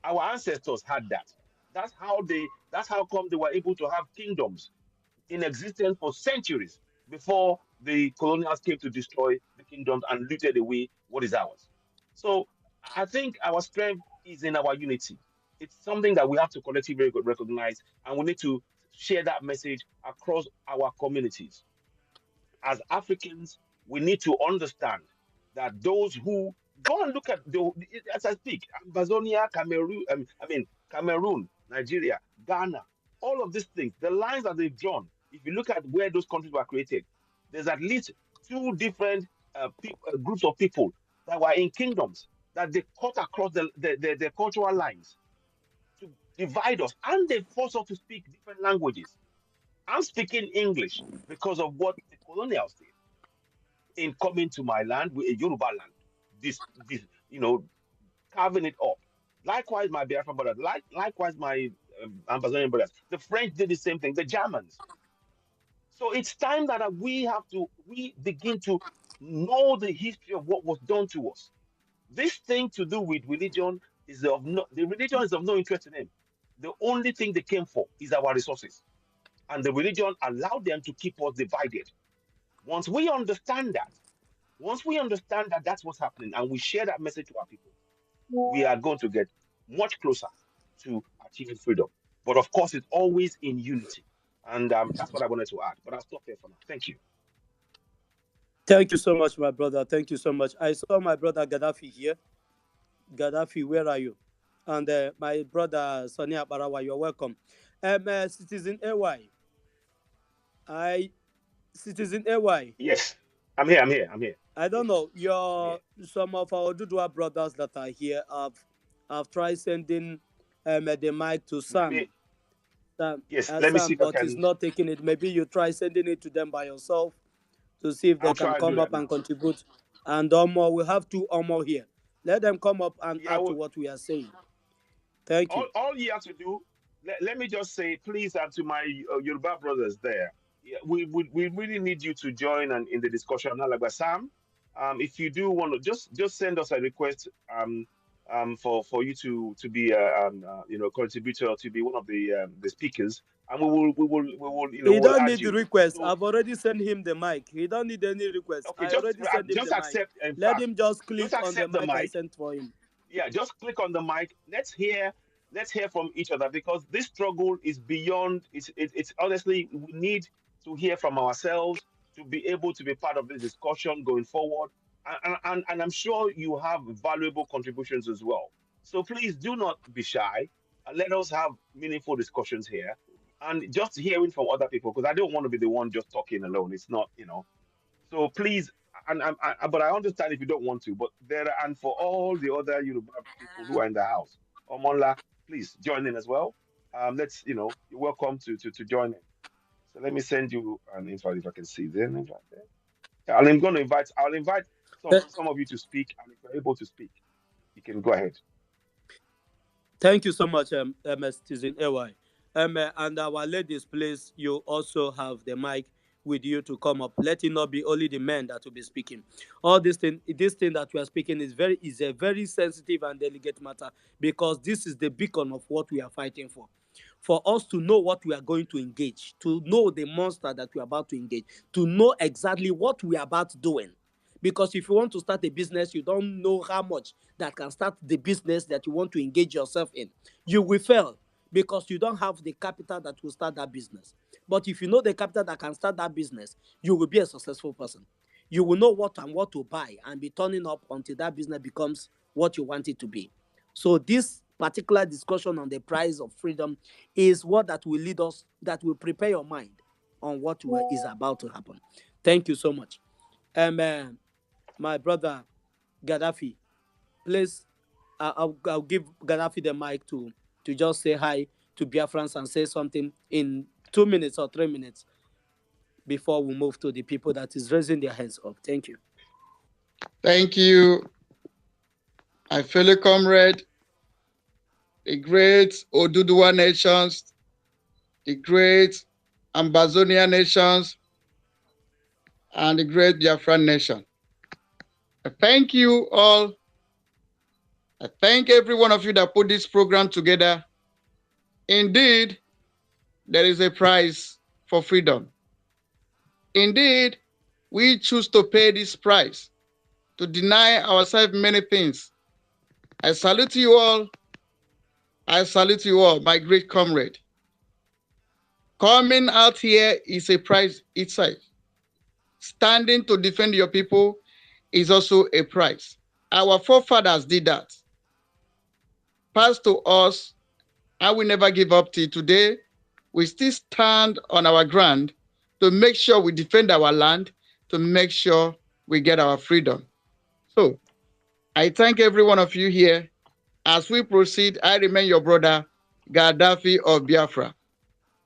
Our ancestors had that. That's how come they were able to have kingdoms in existence for centuries before the colonials came to destroy the kingdoms and looted away what is ours. So I think our strength is in our unity. It's something that we have to collectively recognize, and we need to share that message across our communities. As Africans, we need to understand that those who go and look at as I speak, Amazonia, Cameroon, Nigeria, Ghana, all of these things, the lines that they've drawn. If you look at where those countries were created, there's at least two different groups of people that were in kingdoms that they cut across the cultural lines to divide us, and they force us to speak different languages. I'm speaking English because of what the colonials did in coming to my land with a Yoruba land, this carving it up. Likewise, my Biafra brothers, likewise my Ambazonian brothers. The French did the same thing. The Germans. So it's time that we begin to know the history of what was done to us. This thing to do with religion the religion is of no interest to them. The only thing they came for is our resources. And the religion allowed them to keep us divided. Once we understand that that's what's happening, and we share that message to our people, we are going to get much closer to achieving freedom. But of course, it's always in unity. And that's what I wanted to add. But I'll stop there for now. Thank you. Thank you so much, my brother. Thank you so much. I saw my brother Gaddafi here. Gaddafi, where are you? And my brother Sonia Barawa, you're welcome. Citizen AY. Citizen AY. Yes. I'm here. I'm here. I'm here. I don't know. I'm here. Some of our Dudua brothers that are here have tried sending the mic to Let me. Yes. Let me see Sam, if I but he's can. not taking it. Maybe you try sending it to them by yourself to see if they I'll can try and do come that up and now. contribute. And Omo, we have 2 Omo here. Let them come up and Yeah. add to what we are saying. Thank you. All you have to do, let me just say, please, to my Yoruba brothers there, yeah, we really need you to join in the discussion. Like Sam, if you do want to, just send us a request for you to be contributor, to be one of the speakers, and we will He we'll don't add need the you. request. So I've already sent him the mic. He don't need any request. okay, I already sent him just the mic. accept. In Let fact, him just just click on the accept the mic I mic. sent for him. Yeah, just click on the mic. Let's hear from each other, because this struggle is beyond. It's honestly, we need to hear from ourselves to be able to be part of this discussion going forward. And I'm sure you have valuable contributions as well. So please do not be shy, and let us have meaningful discussions here, and just hearing from other people, because I don't want to be the one just talking alone. It's not. So please, but I understand if you don't want to. But and for all the other Yoruba people who are in the house, Omonla, please join in as well. You're welcome to join in. So let me send you an invite if I can see the invite there. Yeah, I'm going to invite. I'll invite some of you to speak, and if you're able to speak, you can go ahead. Thank you so much, Citizen AY. And our ladies, please, you also have the mic with you to come up. Let it not be only the men that will be speaking. All this thing that we are speaking is a very sensitive and delicate matter, because this is the beacon of what we are fighting for. For us to know what we are going to engage, to know the monster that we are about to engage, to know exactly what we are about doing. Because if you want to start a business, you don't know how much that can start the business that you want to engage yourself in. You will fail because you don't have the capital that will start that business. But if you know the capital that can start that business, you will be a successful person. You will know what to buy and be turning up until that business becomes what you want it to be. So this particular discussion on the price of freedom is what that will lead us, that will prepare your mind on what is about to happen. Thank you so much. My brother Gaddafi, please, I'll give Gaddafi the mic to just say hi to Biafrans and say something in 2 minutes or 3 minutes before we move to the people that is raising their hands up. Thank you. Thank you, my fellow comrade, the great Oduduwa nations, the great Ambazonia nations, and the great Biafran nation. I thank you all. I thank every one of you that put this program together. Indeed, there is a price for freedom. Indeed, we choose to pay this price, to deny ourselves many things. I salute you all. I salute you all, my great comrade. Coming out here is a price itself. Standing to defend your people is also a price. Our forefathers did that. Passed to us, and we never give up till today. We still stand on our ground to make sure we defend our land, to make sure we get our freedom. So I thank every one of you here. As we proceed, I remain your brother, Gaddafi of Biafra.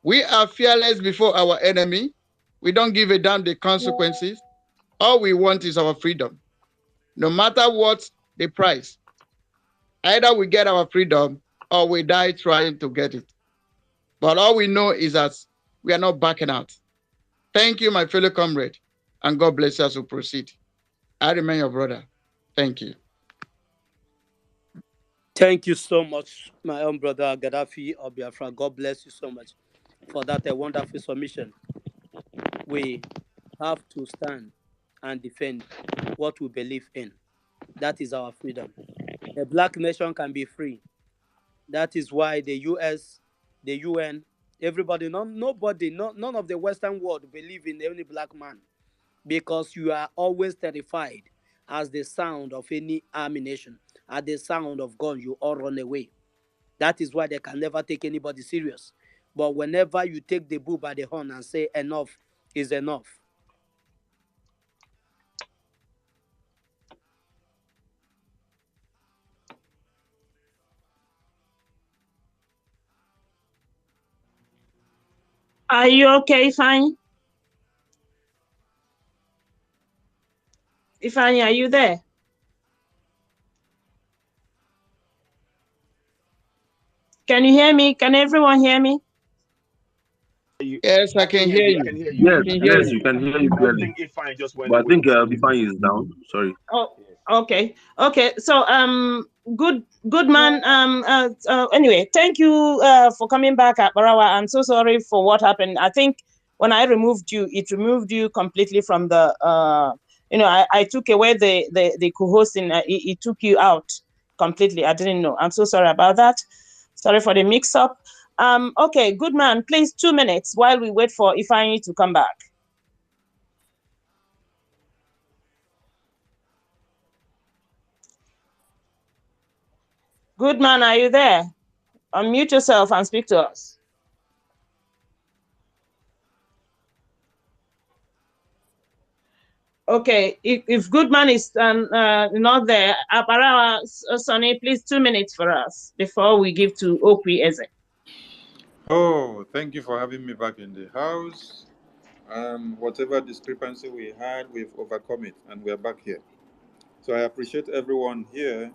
We are fearless before our enemy. We don't give a damn the consequences. All we want is our freedom. No matter what the price, either we get our freedom or we die trying to get it. But all we know is that we are not backing out. Thank you, my fellow comrade, and God bless you as we proceed. I remain your brother. Thank you. Thank you so much, my own brother Gaddafi of Biafra. God bless you so much for that wonderful submission. We have to stand and defend what we believe in. That is our freedom. A black nation can be free. That is why the US, the UN, everybody, none of the Western world believe in any black man, because you are always terrified as the sound of any ammunition, at the sound of gun, you all run away. That is why they can never take anybody serious. But whenever you take the bull by the horn and say enough is enough, Are you okay, Ifeanyi? Ifeanyi, are you there? Can you hear me? Can everyone hear me? Yes, I can hear I you. can hear you. Yes, I can hear yes, you. we can hear you I clearly. think Ifine just went But I away think for some reason. Bifan is down. Sorry. Oh, okay. So, good man. Anyway, thank you for coming back, Barawa. I'm so sorry for what happened. I think when I removed you, it removed you completely from the. I took away the co-hosting. It took you out completely. I didn't know. I'm so sorry about that. Sorry for the mix-up. Okay, good man. Please, 2 minutes while we wait for Ifeanyi to come back. Good man, are you there? Unmute yourself and speak to us. Okay, if Goodman is not there, Aparawa, Sonny, please 2 minutes for us before we give to Okwi Eze. Oh, thank you for having me back in the house. Whatever discrepancy we had, we've overcome it, and we're back here. So I appreciate everyone here,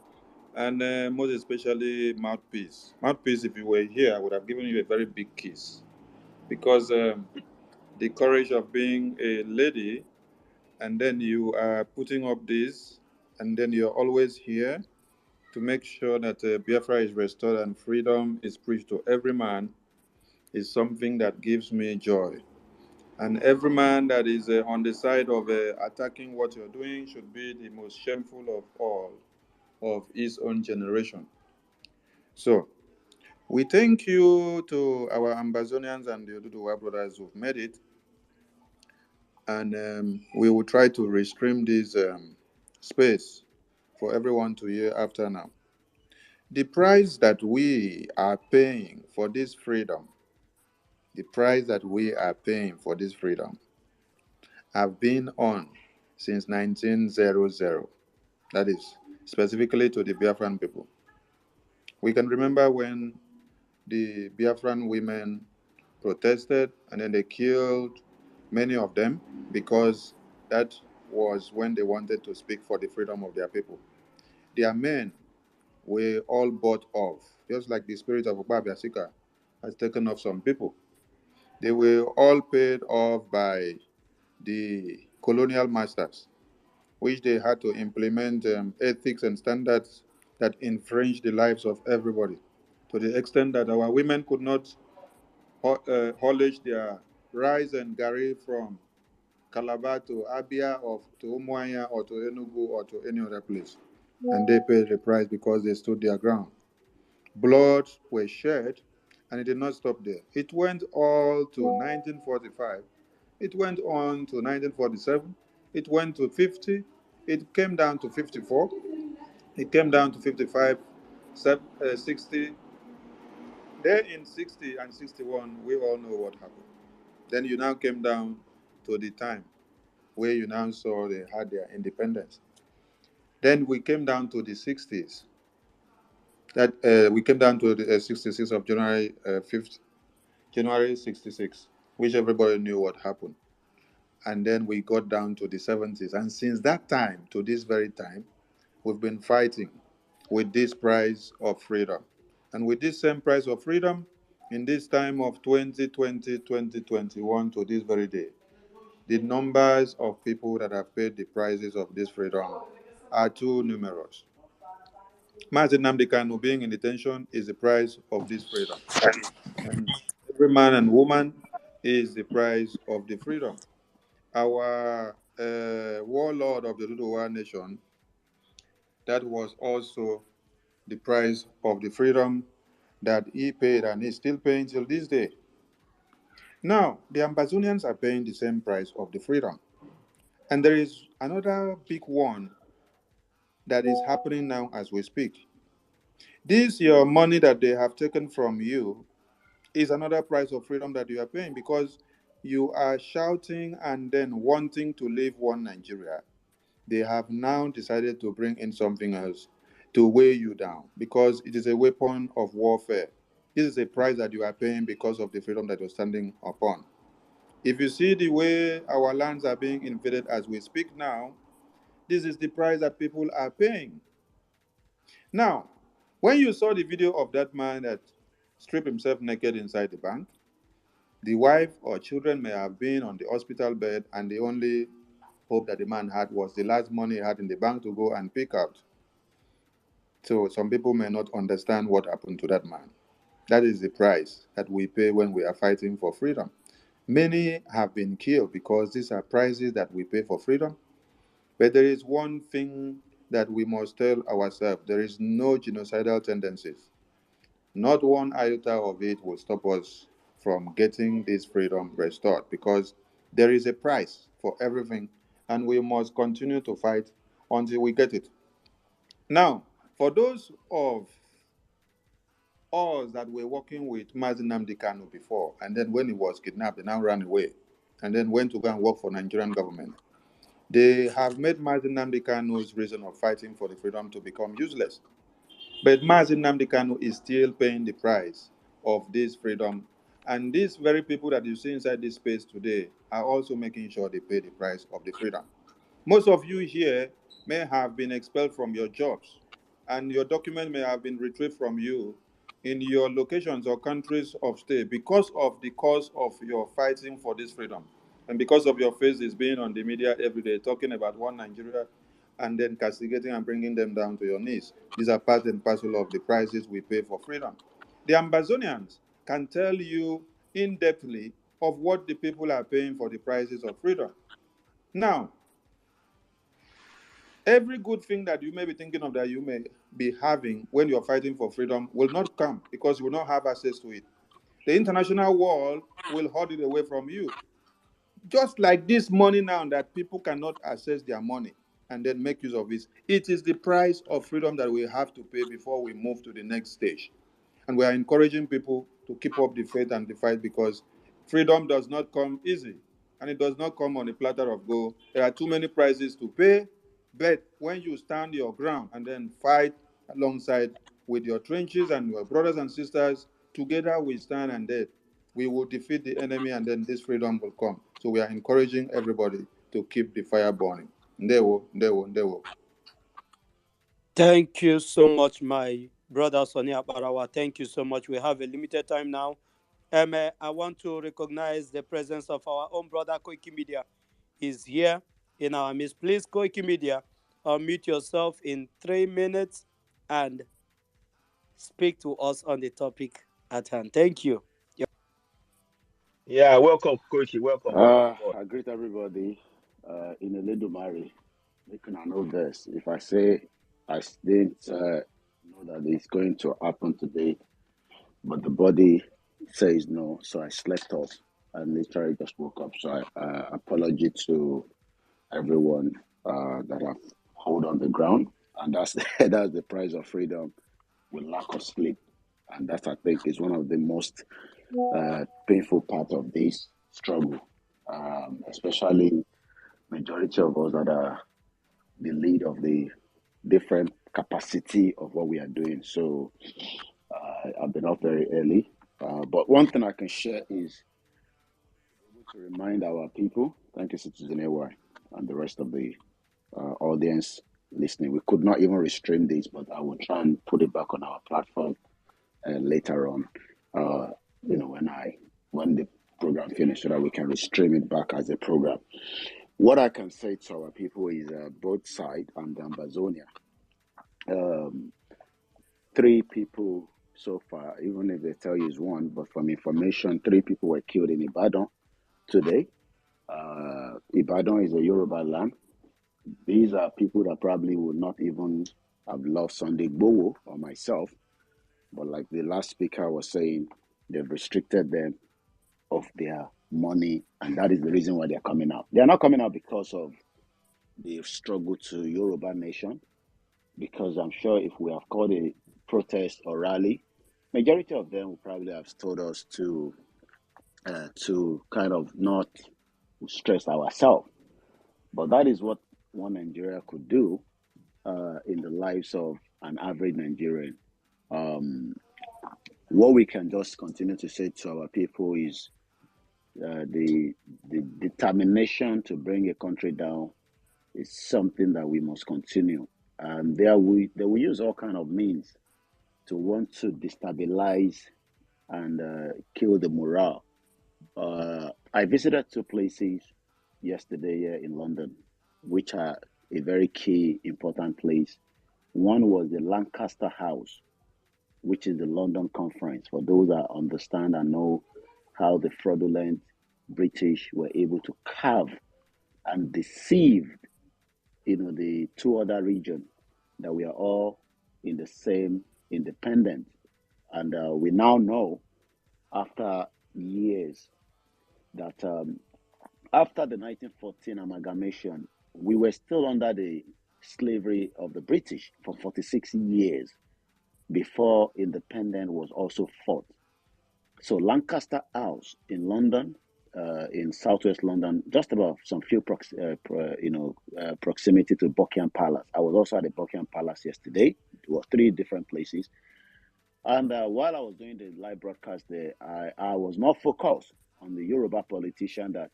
and most especially Mouthpiece. Mouthpiece, if you were here, I would have given you a very big kiss, because the courage of being a lady, and then you are putting up this, and then you're always here to make sure that Biafra is restored and freedom is preached to every man, is something that gives me joy. And every man that is on the side of attacking what you're doing should be the most shameful of all of his own generation. So, we thank you to our Ambazonians and the Oduduwa brothers who've made it. And we will try to restream this space for everyone to hear after now. The price that we are paying for this freedom, have been on since 1900. That is specifically to the Biafran people. We can remember when the Biafran women protested and then they killed many of them because that was when they wanted to speak for the freedom of their people. Their men were all bought off, just like the spirit of Obabiasika has taken off some people. They were all paid off by the colonial masters, which they had to implement ethics and standards that infringe the lives of everybody, to the extent that our women could not haulage their rice and gari from Calabar to Abia or to Umuahia or to Enugu or to any other place. And they paid the price because they stood their ground. Blood was shed, and it did not stop there. It went all to 1945. It went on to 1947. It went to 50. It came down to 54. It came down to 55, 60. Then in 60 and 61, we all know what happened. Then you now came down to the time where you now saw they had their independence. Then we came down to the 60s. That we came down to the 66th of January 5th, January 66, which everybody knew what happened. And then we got down to the 70s. And since that time to this very time, we've been fighting with this price of freedom. And with this same price of freedom, in this time of 2020, 2021 to this very day, the numbers of people that have paid the prices of this freedom are too numerous. Mazi Nnamdi Kanu being in detention is the price of this freedom. And every man and woman is the price of the freedom. Our warlord of the Oduduwa nation, that was also the price of the freedom that he paid and is still paying till this day. Now, the Ambazonians are paying the same price of the freedom. And there is another big one that is happening now as we speak. This, your money that they have taken from you, is another price of freedom that you are paying, because you are shouting and then wanting to live one Nigeria. They have now decided to bring in something else to weigh you down, because it is a weapon of warfare. This is a price that you are paying because of the freedom that you're standing upon. If you see the way our lands are being invaded as we speak now, this is the price that people are paying. Now, when you saw the video of that man that stripped himself naked inside the bank, the wife or children may have been on the hospital bed, and the only hope that the man had was the last money he had in the bank to go and pick out. So some people may not understand what happened to that man. That is the price that we pay when we are fighting for freedom. Many have been killed because these are prices that we pay for freedom. But there is one thing that we must tell ourselves: there is no genocidal tendencies. Not one iota of it will stop us from getting this freedom restored, because there is a price for everything, and we must continue to fight until we get it. Now, for those of us that were working with Mazi Nnamdi Kanu before, and then when he was kidnapped, they now ran away, and then went to go and work for Nigerian government, they have made Mazi Nnamdi Kanu's reason of fighting for the freedom to become useless. But Mazi Nnamdi Kanu is still paying the price of this freedom. And these very people that you see inside this space today are also making sure they pay the price of the freedom. Most of you here may have been expelled from your jobs, and your document may have been retrieved from you in your locations or countries of stay because of the cause of your fighting for this freedom. And because of your faces being on the media every day talking about one Nigeria and then castigating and bringing them down to your knees. These are part and parcel of the prices we pay for freedom. The Ambazonians can tell you in-depthly of what the people are paying for the prices of freedom. Now, every good thing that you may be thinking of that you may be having when you're fighting for freedom will not come because you will not have access to it. The international world will hold it away from you. Just like this money now that people cannot access their money and then make use of it. It is the price of freedom that we have to pay before we move to the next stage. And we are encouraging people to keep up the faith and the fight, because freedom does not come easy, and it does not come on a platter of gold. There are too many prices to pay, but when you stand your ground and then fight alongside with your trenches and your brothers and sisters, together we stand, and then we will defeat the enemy, and then this freedom will come. So we are encouraging everybody to keep the fire burning. Ndewo. Thank you so much, my brother Sonia Barawa. Thank you so much. We have a limited time now. I want to recognize the presence of our own brother Koiki Media. He's here in our midst. Please, Koiki Media, unmute yourself in 3 minutes and speak to us on the topic at hand. Thank you. Yeah, welcome, Koichi. Welcome on board. I greet everybody in a little Mary. Making I know this. If I say I didn't know that it's going to happen today, but the body says no, so I slept off and literally just woke up. So I apology to everyone that have hold on the ground, and that's that's the price of freedom with lack of sleep, and that I think is one of the most painful part of this struggle, especially majority of us that are the lead of the different capacity of what we are doing. So I've been up very early, but one thing I can share is to remind our people, thank you Citizen AY and the rest of the audience listening. We could not even restrain this, but I will try and put it back on our platform later on, when the program finishes, so that we can restream it back as a program. What I can say to our people is both sides and Ambazonia. 3 people so far, even if they tell you it's 1, but from information, 3 people were killed in Ibadan today. Ibadan is a Yoruba land. These are people that probably would not even have loved Sunday Igboho or myself, but like the last speaker was saying, they've restricted them of their money, and that is the reason why they're coming out. They're not coming out because of the struggle to Yoruba nation, because I'm sure if we have called a protest or rally, majority of them would probably have told us to kind of not stress ourselves. But that is what one Nigeria could do in the lives of an average Nigerian. What we can just continue to say to our people is the determination to bring a country down is something that we must continue. And they will use all kind of means to want to destabilize and kill the morale. I visited two places yesterday here in London, which are a very key, important place. One was the Lancaster House, which is the London conference. For those that understand and know how the fraudulent British were able to carve and deceive, the two other regions that we are all in the same independent. And we now know, after years, that after the 1914 amalgamation, we were still under the slavery of the British for 46 years before independence was also fought. So Lancaster House in London, in southwest London, just about some few proximity to Buckingham Palace. I was also at the Buckingham Palace yesterday. It was 3 different places. And while I was doing the live broadcast there, I was more focused on the Yoruba politician that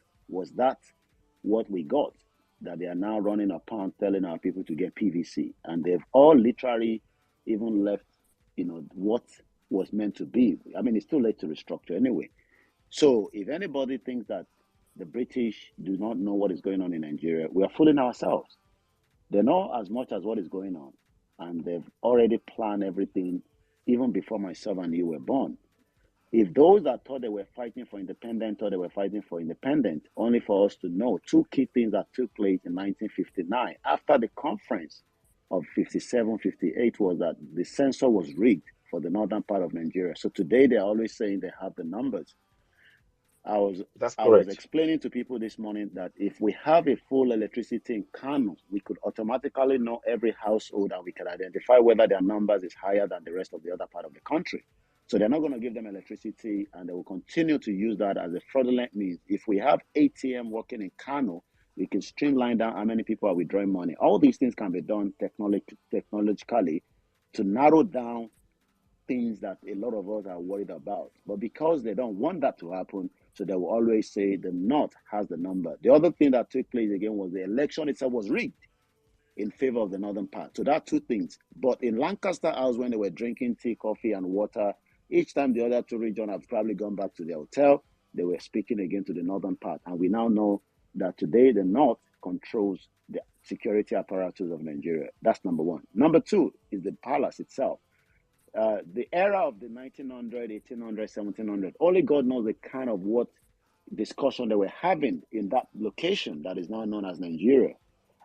what we got, that they are now running upon telling our people to get PVC. And they've all literally even left, what was meant to be. I mean, it's too late to restructure anyway. So if anybody thinks that the British do not know what is going on in Nigeria, we are fooling ourselves. They know as much as what is going on. And they've already planned everything even before myself and you were born. If those that thought they were fighting for independence thought they were fighting for independence, only for us to know 2 key things that took place in 1959 after the conference of 57, 58 was that the census was rigged for the northern part of Nigeria. So today they're always saying they have the numbers. I was explaining to people this morning that if we have a full electricity in Kano, we could automatically know every household and we can identify whether their numbers is higher than the rest of the other part of the country. So they're not going to give them electricity and they will continue to use that as a fraudulent means. If we have ATM working in Kano, we can streamline down how many people are withdrawing money. All these things can be done technologically to narrow down things that a lot of us are worried about. But because they don't want that to happen, so they will always say the North has the number. The other thing that took place again was the election itself was rigged in favor of the northern part. So that 2 things. But in Lancaster House, when they were drinking tea, coffee, and water, each time the other 2 regions have probably gone back to their hotel, they were speaking again to the northern part. And we now know that today the North controls the security apparatus of Nigeria. That's number 1. Number 2 is the palace itself. The era of the 1900, 1800, 1700, only God knows the kind of what discussion they were having in that location that is now known as Nigeria.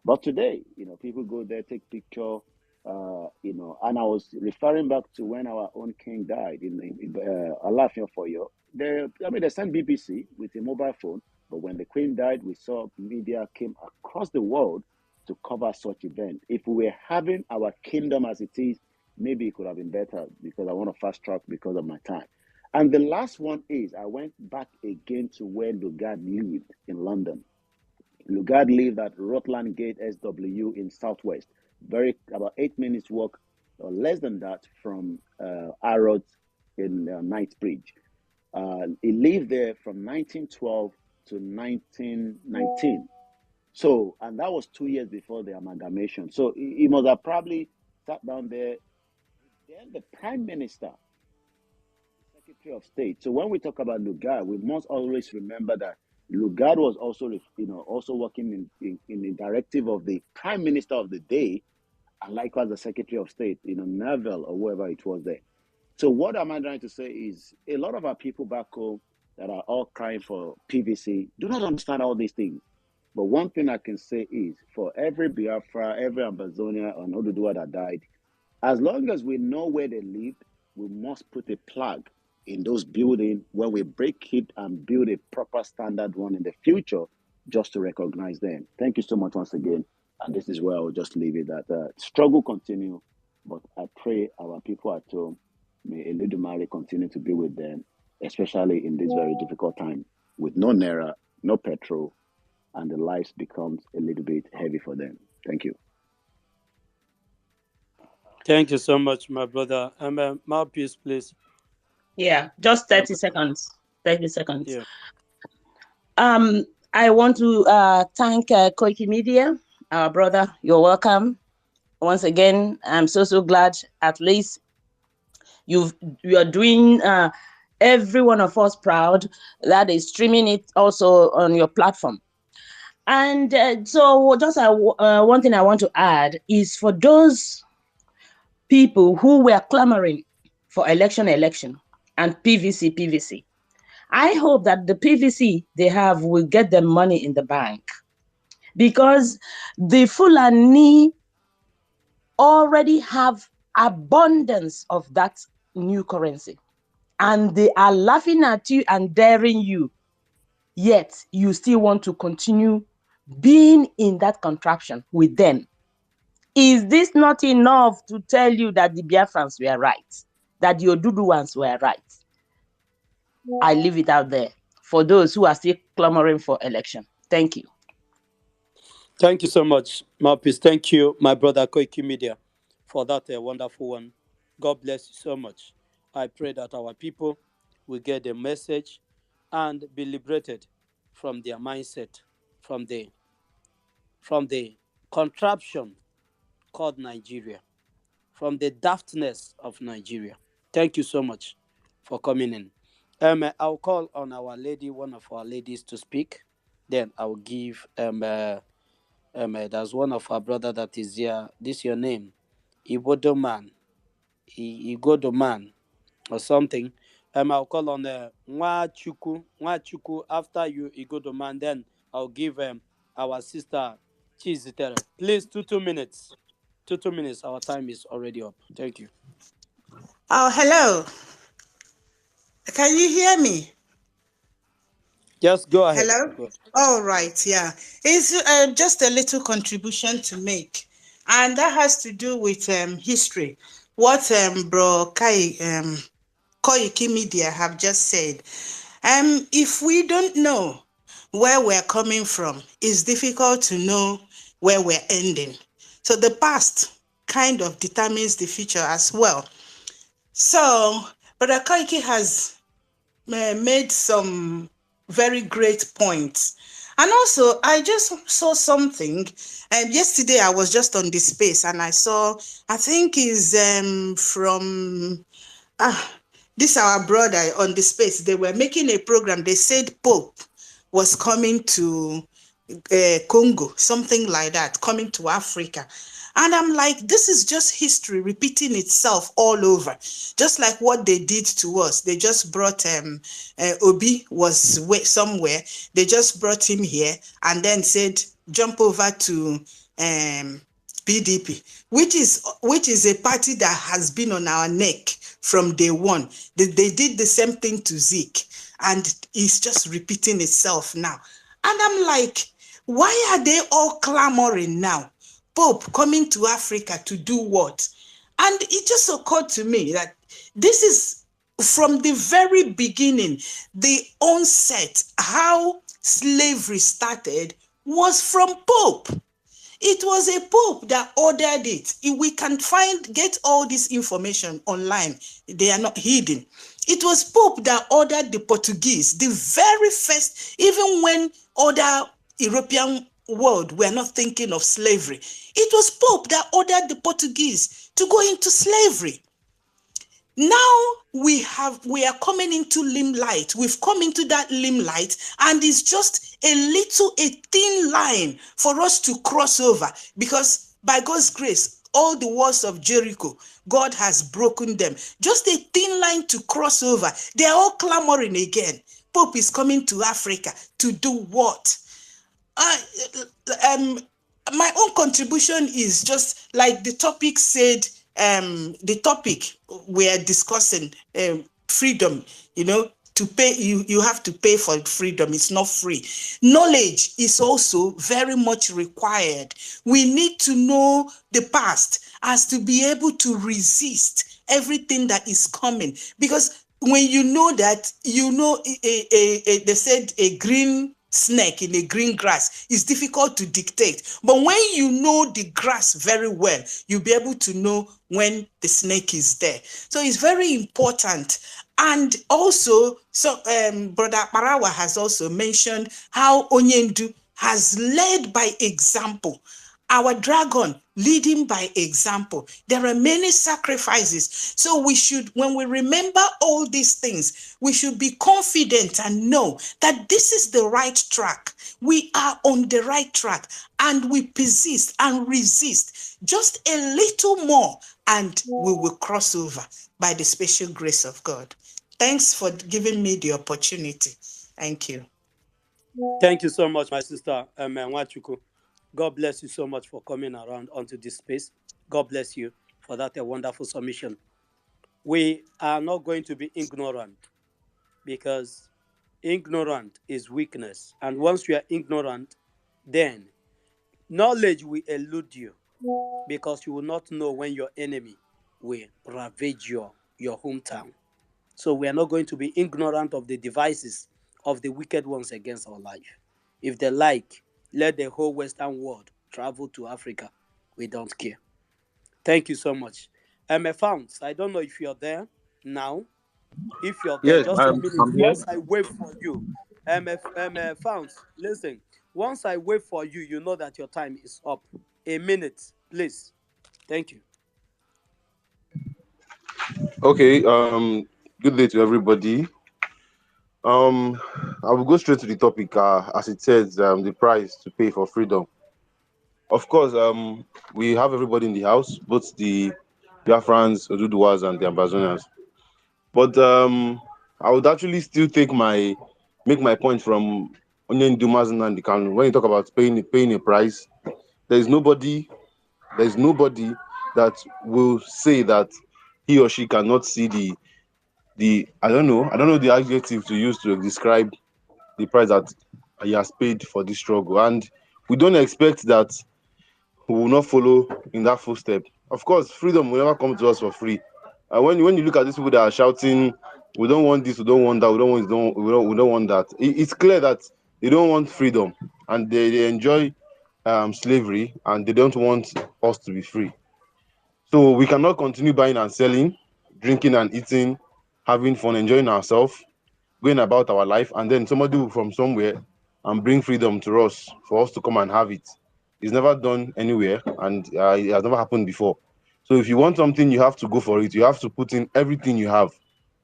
But today, people go there, take picture, and I was referring back to when our own king died in Alafia for you. They sent BBC with a mobile phone, but when the queen died, we saw media came across the world to cover such event. If we were having our kingdom as it is, maybe it could have been better because I want to fast track because of my time. And the last one is I went back again to where Lugard lived in London. Lugard lived at Rutland Gate SW in Southwest, about 8 minutes walk or less than that from Harrods in Knightsbridge. He lived there from 1912 to 1919. So, and that was 2 years before the amalgamation. So he must have probably sat down there. Then the Prime Minister, the Secretary of State. So when we talk about Lugard, we must always remember that Lugard was also, also working in the directive of the Prime Minister of the day, and likewise the Secretary of State, Neville or whoever it was there. So what am I trying to say is a lot of our people back home that are all crying for PVC do not understand all these things. But one thing I can say is for every Biafra, every Ambazonia or Oduduwa that died, as long as we know where they lived, we must put a plug in those buildings when we break it and build a proper standard one in the future just to recognize them. Thank you so much once again. And this is where I'll just leave it that struggle continue, but I pray our people at home, may Eludumare continue to be with them, especially in this very difficult time with no Naira, no petrol, and the lives becomes a little bit heavy for them. Thank you. Thank you so much, my brother. Mouthpiece, please. Yeah, just 30 seconds. 30 seconds. Yeah. I want to thank Koiki Media, our brother. You're welcome. Once again, I'm so glad at least you are doing every one of us proud that is streaming it also on your platform. And so just one thing I want to add is for those people who were clamoring for election and PVC. I hope that the PVC they have will get them money in the bank, because the Fulani already have abundance of that new currency, and they are laughing at you and daring you, yet you still want to continue being in that contraption with them. Is this not enough to tell you that the Biafrans were right, that the Oduduwans were right? I leave it out there for those who are still clamoring for election. Thank you. Thank you so much, Mouthpiece. Thank you, my brother Koiki Media, for that wonderful one. God bless you so much. I pray that our people will get the message and be liberated from their mindset, from the contraption called Nigeria, from the daftness of Nigeria. Thank you so much for coming in. I'll call on our lady, one of our ladies, to speak. Then I'll give there's one of our brother that is here. This your name, Igodoman, Igodoman, or something. I'll call on Nwachuku after you, Igodoman. Then I'll give our sister Chizitere. Please, 2 minutes. 2 minutes. Our time is already up. Thank you. Oh, hello. Can you hear me? Just go ahead. Hello? Go ahead. All right, yeah. It's just a little contribution to make. And that has to do with history. What Bro Koiki Media have just said. If we don't know where we're coming from, it's difficult to know where we're ending. So the past kind of determines the future as well. So Brother Koiki has made some very great points. And also, I just saw something. Yesterday, I was just on the space and I saw, I think is from this our brother on the space. They were making a program. They said Pope was coming to Congo, something like that, coming to Africa. And I'm like, this is just history repeating itself all over. Just like what they did to us. They just brought Obi was somewhere. They just brought him here and then said, jump over to PDP, which is a party that has been on our neck from day one. They did the same thing to Zeke, and it's just repeating itself now. And I'm like, why are they all clamoring now? Pope coming to Africa to do what? And it just occurred to me that this is from the very beginning, the onset, how slavery started was from Pope. It was a Pope that ordered it. We can get all this information online. They are not hidden. It was Pope that ordered the Portuguese, the very first, even when other European world were not thinking of slavery. It was Pope that ordered the Portuguese to go into slavery. Now we are coming into limelight. We've come into that limelight, and it's just a thin line for us to cross over, because by God's grace, all the walls of Jericho, God has broken them. Just a thin line to cross over. They are all clamoring again. Pope is coming to Africa to do what? My own contribution is just like the topic said. The topic we are discussing, freedom. To pay, you have to pay for freedom. It's not free. Knowledge is also very much required. We need to know the past as to be able to resist everything that is coming. Because when you know that, they said a green snake in a green grass, it's difficult to dictate. But when you know the grass very well, you'll be able to know when the snake is there. So it's very important. And also, so Brother Parawa has also mentioned how Onyendu has led by example. Our dragon leading by example. There are many sacrifices. So we should, when we remember all these things, we should be confident and know that this is the right track. We are on the right track, and we persist and resist just a little more, and we will cross over by the special grace of God. Thanks for giving me the opportunity. Thank you. Thank you so much, my sister, Nwachuku. God bless you so much for coming around onto this space. God bless you for that wonderful submission. We are not going to be ignorant, because ignorant is weakness. And once you are ignorant, then knowledge will elude you, because you will not know when your enemy will ravage your hometown. So we are not going to be ignorant of the devices of the wicked ones against our life. If they like, let the whole Western world travel to Africa. We don't care. Thank you so much. Founds, I don't know if you're there now. If you're there, Yes, just a minute. I'm here. Once I wait for you, Founds, listen. Once I wait for you, you know that your time is up. A minute, please. Thank you. Okay. Good day to everybody. I will go straight to the topic. As it says, the price to pay for freedom. Of course, we have everybody in the house, both the Biafrans, Oduduwas, and the Ambazonians. But I would actually still make my point from Onyen Dumazin and the Kanu. When you talk about paying a price, there's nobody that will say that he or she cannot see the I don't know the adjective to use to describe the price that he has paid for this struggle. And we don't expect that we will not follow in that footstep. Of course, freedom will never come to us for free. When you look at these people that are shouting, we don't want this, we don't want that, we don't want that. It's clear that they don't want freedom, and they enjoy slavery, and they don't want us to be free. So we cannot continue buying and selling, drinking and eating, having fun, enjoying ourselves, going about our life, and then somebody will from somewhere and bring freedom to us for us to come and have it. It's never done anywhere, and it has never happened before. So if you want something, you have to go for it. You have to put in everything you have,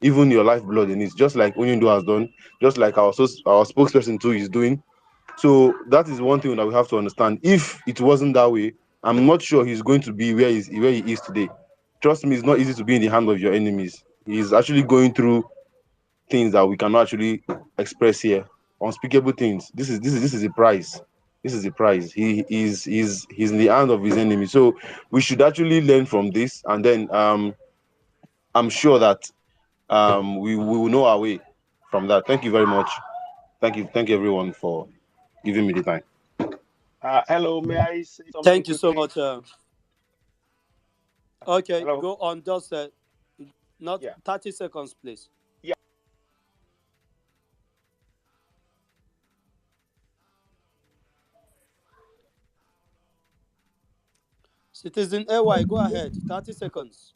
even your lifeblood in it, just like Onyendu has done, just like our spokesperson too is doing. So that is one thing that we have to understand. If it wasn't that way, I'm not sure he's going to be where he is today. Trust me, it's not easy to be in the hand of your enemies. He's actually going through things that we cannot actually express here. Unspeakable things. This is a prize. This is a prize. He's in the hand of his enemy. So we should actually learn from this, and then I'm sure that we will know our way from that. Thank you very much. Thank you everyone for giving me the time. Hello, may I say something? Thank you quickly? so much. Okay, Hello? go on. Just 30 seconds, please. Yeah. Citizen AY, go ahead. 30 seconds.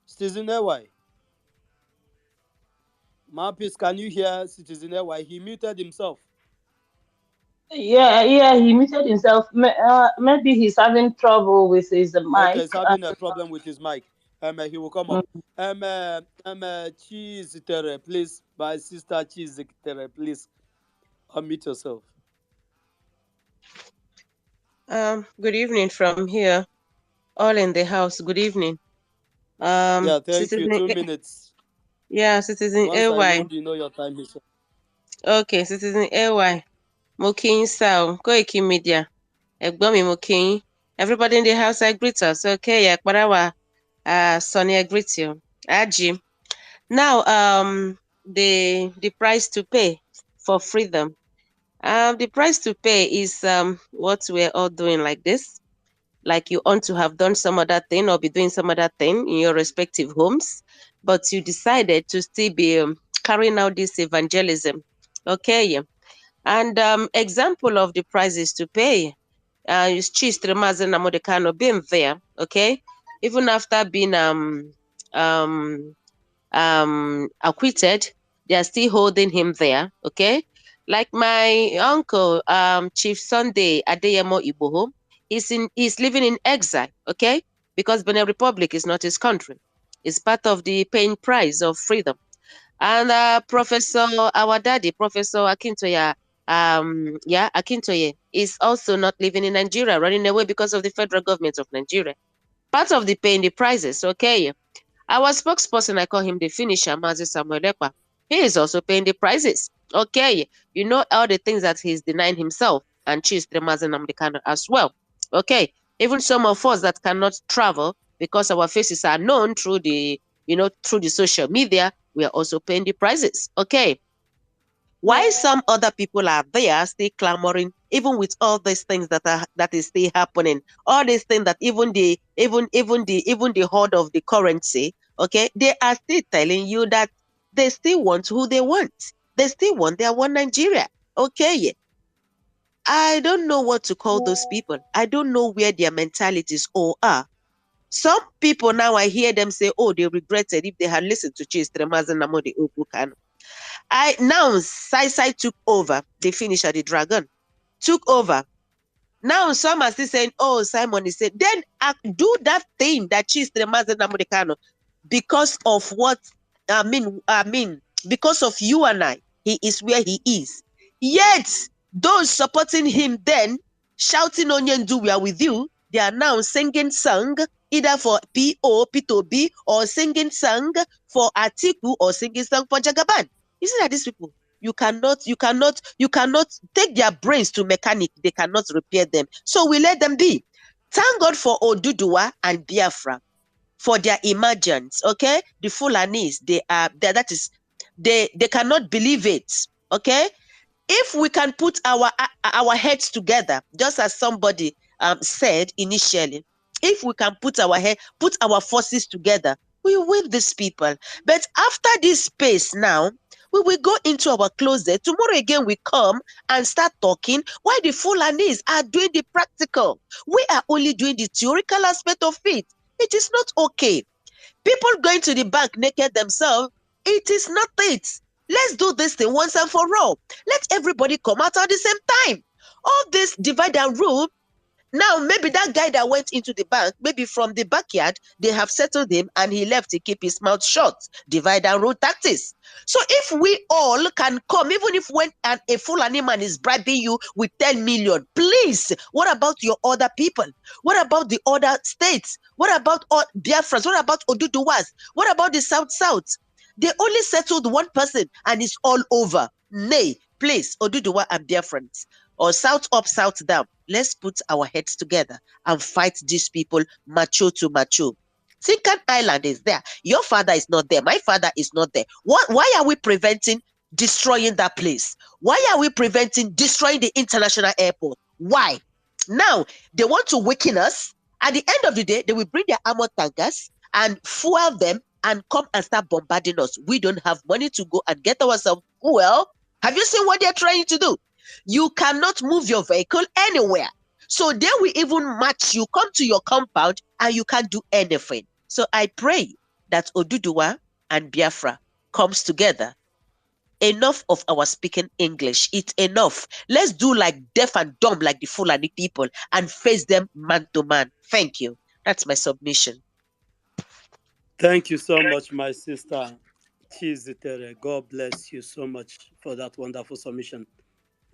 Citizen AY. Marpis, can you hear Citizen AY? He muted himself. Yeah, he muted himself. Maybe he's having trouble with his mic. Okay, he's having a problem with his mic. He will come up. Cheese Tere, please. My sister Cheese Tere, please. Unmute yourself. Good evening from here. All in the house. Good evening. Yeah, thank you. 2 minutes. Yeah, Citizen Once I AY. know, you know your time is up. Okay, Citizen AY. Mo kí yín sá o, Koiki Media. Ẹ̀gbọ́n mi mo kí yín. Everybody in the house, I greet us. Okay, yeah, Parawa, Sonny, I greet you. Aji. Now, the price to pay for freedom. The price to pay is what we're all doing like this. like you ought to have done some other thing or be doing some other thing in your respective homes, but you decided to still be carrying out this evangelism. Okay. And example of the prices to pay is Chief Tremazen Namodekano being there, okay, even after being acquitted, they are still holding him there, okay. Like my uncle, Chief Sunday Adeyemo Iboho, he's living in exile, okay, because Benin Republic is not his country. It's part of the paying price of freedom. And Professor, our daddy, Professor Akintoye, Akintoye, is also not living in Nigeria, running away because of the federal government of Nigeria. Part of the paying the prices, okay. Our spokesperson, I call him the finisher, Mazi Samuel Ekpa. He is also paying the prices, okay. You know all the things that he's denying himself, and Chief Tremazen Namdekano as well, okay. Even some of us that cannot travel because our faces are known through the, through the social media, we are also paying the prices, okay. Why some other people are there still clamoring, even with all these things that is still happening, all these things that even the hoard of the currency, okay, they are still telling you that they still want who they want. They still want their one Nigeria, okay. I don't know what to call those people. I don't know where their mentalities all are. Some people now, I hear them say, oh, they regretted if they had listened to Chief Tremazen Namodi Okukano. Now Sai took over, the finisher, the dragon, took over. Now some are still saying, oh, Simon is saying, then do that thing that Chief Tremazen Namodekano, because of what I mean, because of you and I, he is where he is. Yet those supporting him then, shouting Onyendu, we are with you, they are now singing song either for P2B, or singing song for Atiku, or singing song for Jagaban. You see that these people, you cannot take their brains to mechanic. They cannot repair them. So we let them be. Thank God for Oduduwa and Biafra for their emergence. Okay, the Fulanis, they cannot believe it. Okay, if we can put our heads together, just as somebody said initially, if we can put our forces together, we win these people. But after this space now, we will go into our closet. Tomorrow again, we come and start talking while the Fulanis are doing the practical. We are only doing the theoretical aspect of it. It is not okay. People going to the bank naked themselves, it is not it. Let's do this thing once and for all. Let everybody come out at the same time. All this divide and rule. Now, maybe that guy that went into the bank, maybe from the backyard, they have settled him and he left to keep his mouth shut. Divide and rule tactics. So if we all can come, even if when a Fulani man is bribing you with 10 million, please, what about your other people? What about the other states? What about all Biafrans? What about Oduduwas? What about the South? They only settled one person and it's all over. Nay, please, Oduduwa and Biafrans, or South up, South down. Let's put our heads together and fight these people macho to macho. Sinkan Island is there. Your father is not there. My father is not there. Why are we preventing destroying that place? Why are we preventing destroying the international airport? Why? Now, they want to weaken us. At the end of the day, they will bring their armored tankers and fuel them and come and start bombarding us. We don't have money to go and get ourselves fuel. Have you seen what they're trying to do? You cannot move your vehicle anywhere. So they will even match you, come to your compound, and you can't do anything. So I pray that Oduduwa and Biafra comes together. Enough of our speaking English. It's enough. Let's do like deaf and dumb like the Fulani people and face them man to man. Thank you. That's my submission. Thank you so much, my sister Chizitere. God bless you so much for that wonderful submission.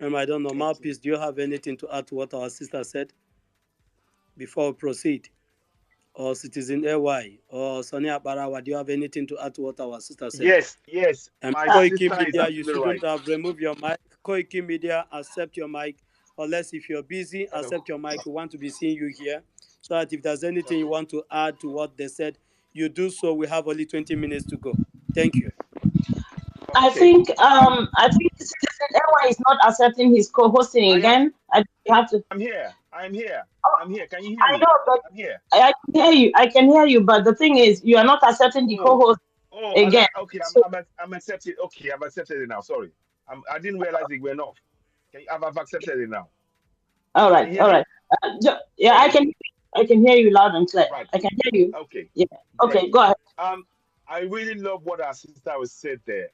I don't know, Mouthpiece, do you have anything to add to what our sister said before we proceed? Or Citizen AY or Sonia Barawa, do you have anything to add to what our sister said? Yes. And My Koiki sister is Media, you absolutely shouldn't right. have removed your mic. Koiki Media, accept your mic. Unless if you're busy, accept your mic. We want to be seeing you here. So that if there's anything you want to add to what they said, you do so. We have only 20 minutes to go. Thank you. I think Citizen Ewa is not accepting his co-hosting again. I'm here. I'm here. I'm here. Can you hear I me? know, but I'm here. I can hear you. I can hear you, but the thing is, you are not accepting the Oh, co-host again. okay. So, I'm accepted. Okay, I've accepted it now. Sorry, I didn't realize it went off. I've accepted it now. all Can right, you hear all me? right. Yeah, Okay. I can hear you loud and clear. Right. I can hear you. Okay. Yeah. Great. Okay, go ahead. I really love what our sister was said there.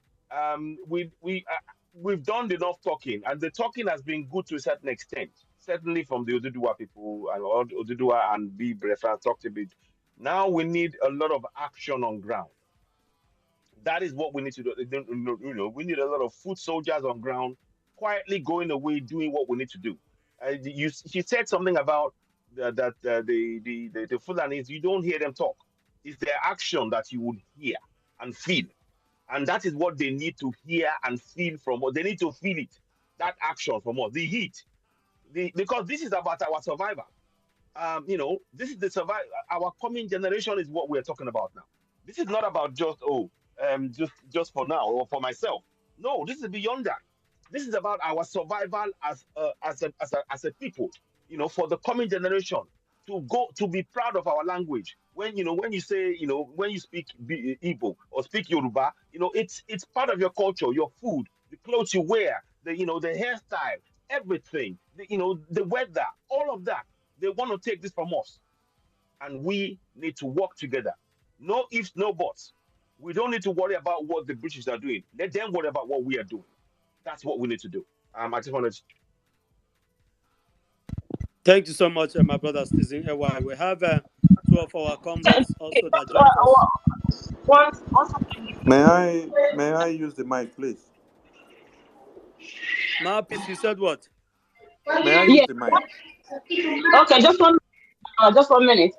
We've done enough talking, and the talking has been good to a certain extent. Certainly from the Oduduwa people and all the Oduduwa and B reference talked a bit. Now we need a lot of action on ground. That is what we need to do. We need a lot of foot soldiers on ground, quietly going away, doing what we need to do. She said something about the Fulanis. You don't hear them talk. It's their action that you would hear and feel, and that is what they need to hear and feel from us. They need to feel it. That action from us, the heat, because this is about our survival. This is the survival. Our coming generation is what we're talking about now. This is not about just for now or for myself. No, this is beyond that. This is about our survival as a people. For the coming generation to be proud of our language. When you say when you speak Igbo or speak Yoruba, it's part of your culture, your food, the clothes you wear, the hairstyle, everything, the weather, all of that. They want to take this from us, and we need to work together. No ifs, no buts. We don't need to worry about what the British are doing. Let them worry about what we are doing. That's what we need to do. I just wanted to. Thank you so much, my brother Citizen AY. We have two of our comrades also that joined us. May I use the mic, please? Mouthpiece, you said what? May I use the mic? Okay, just 1 minute.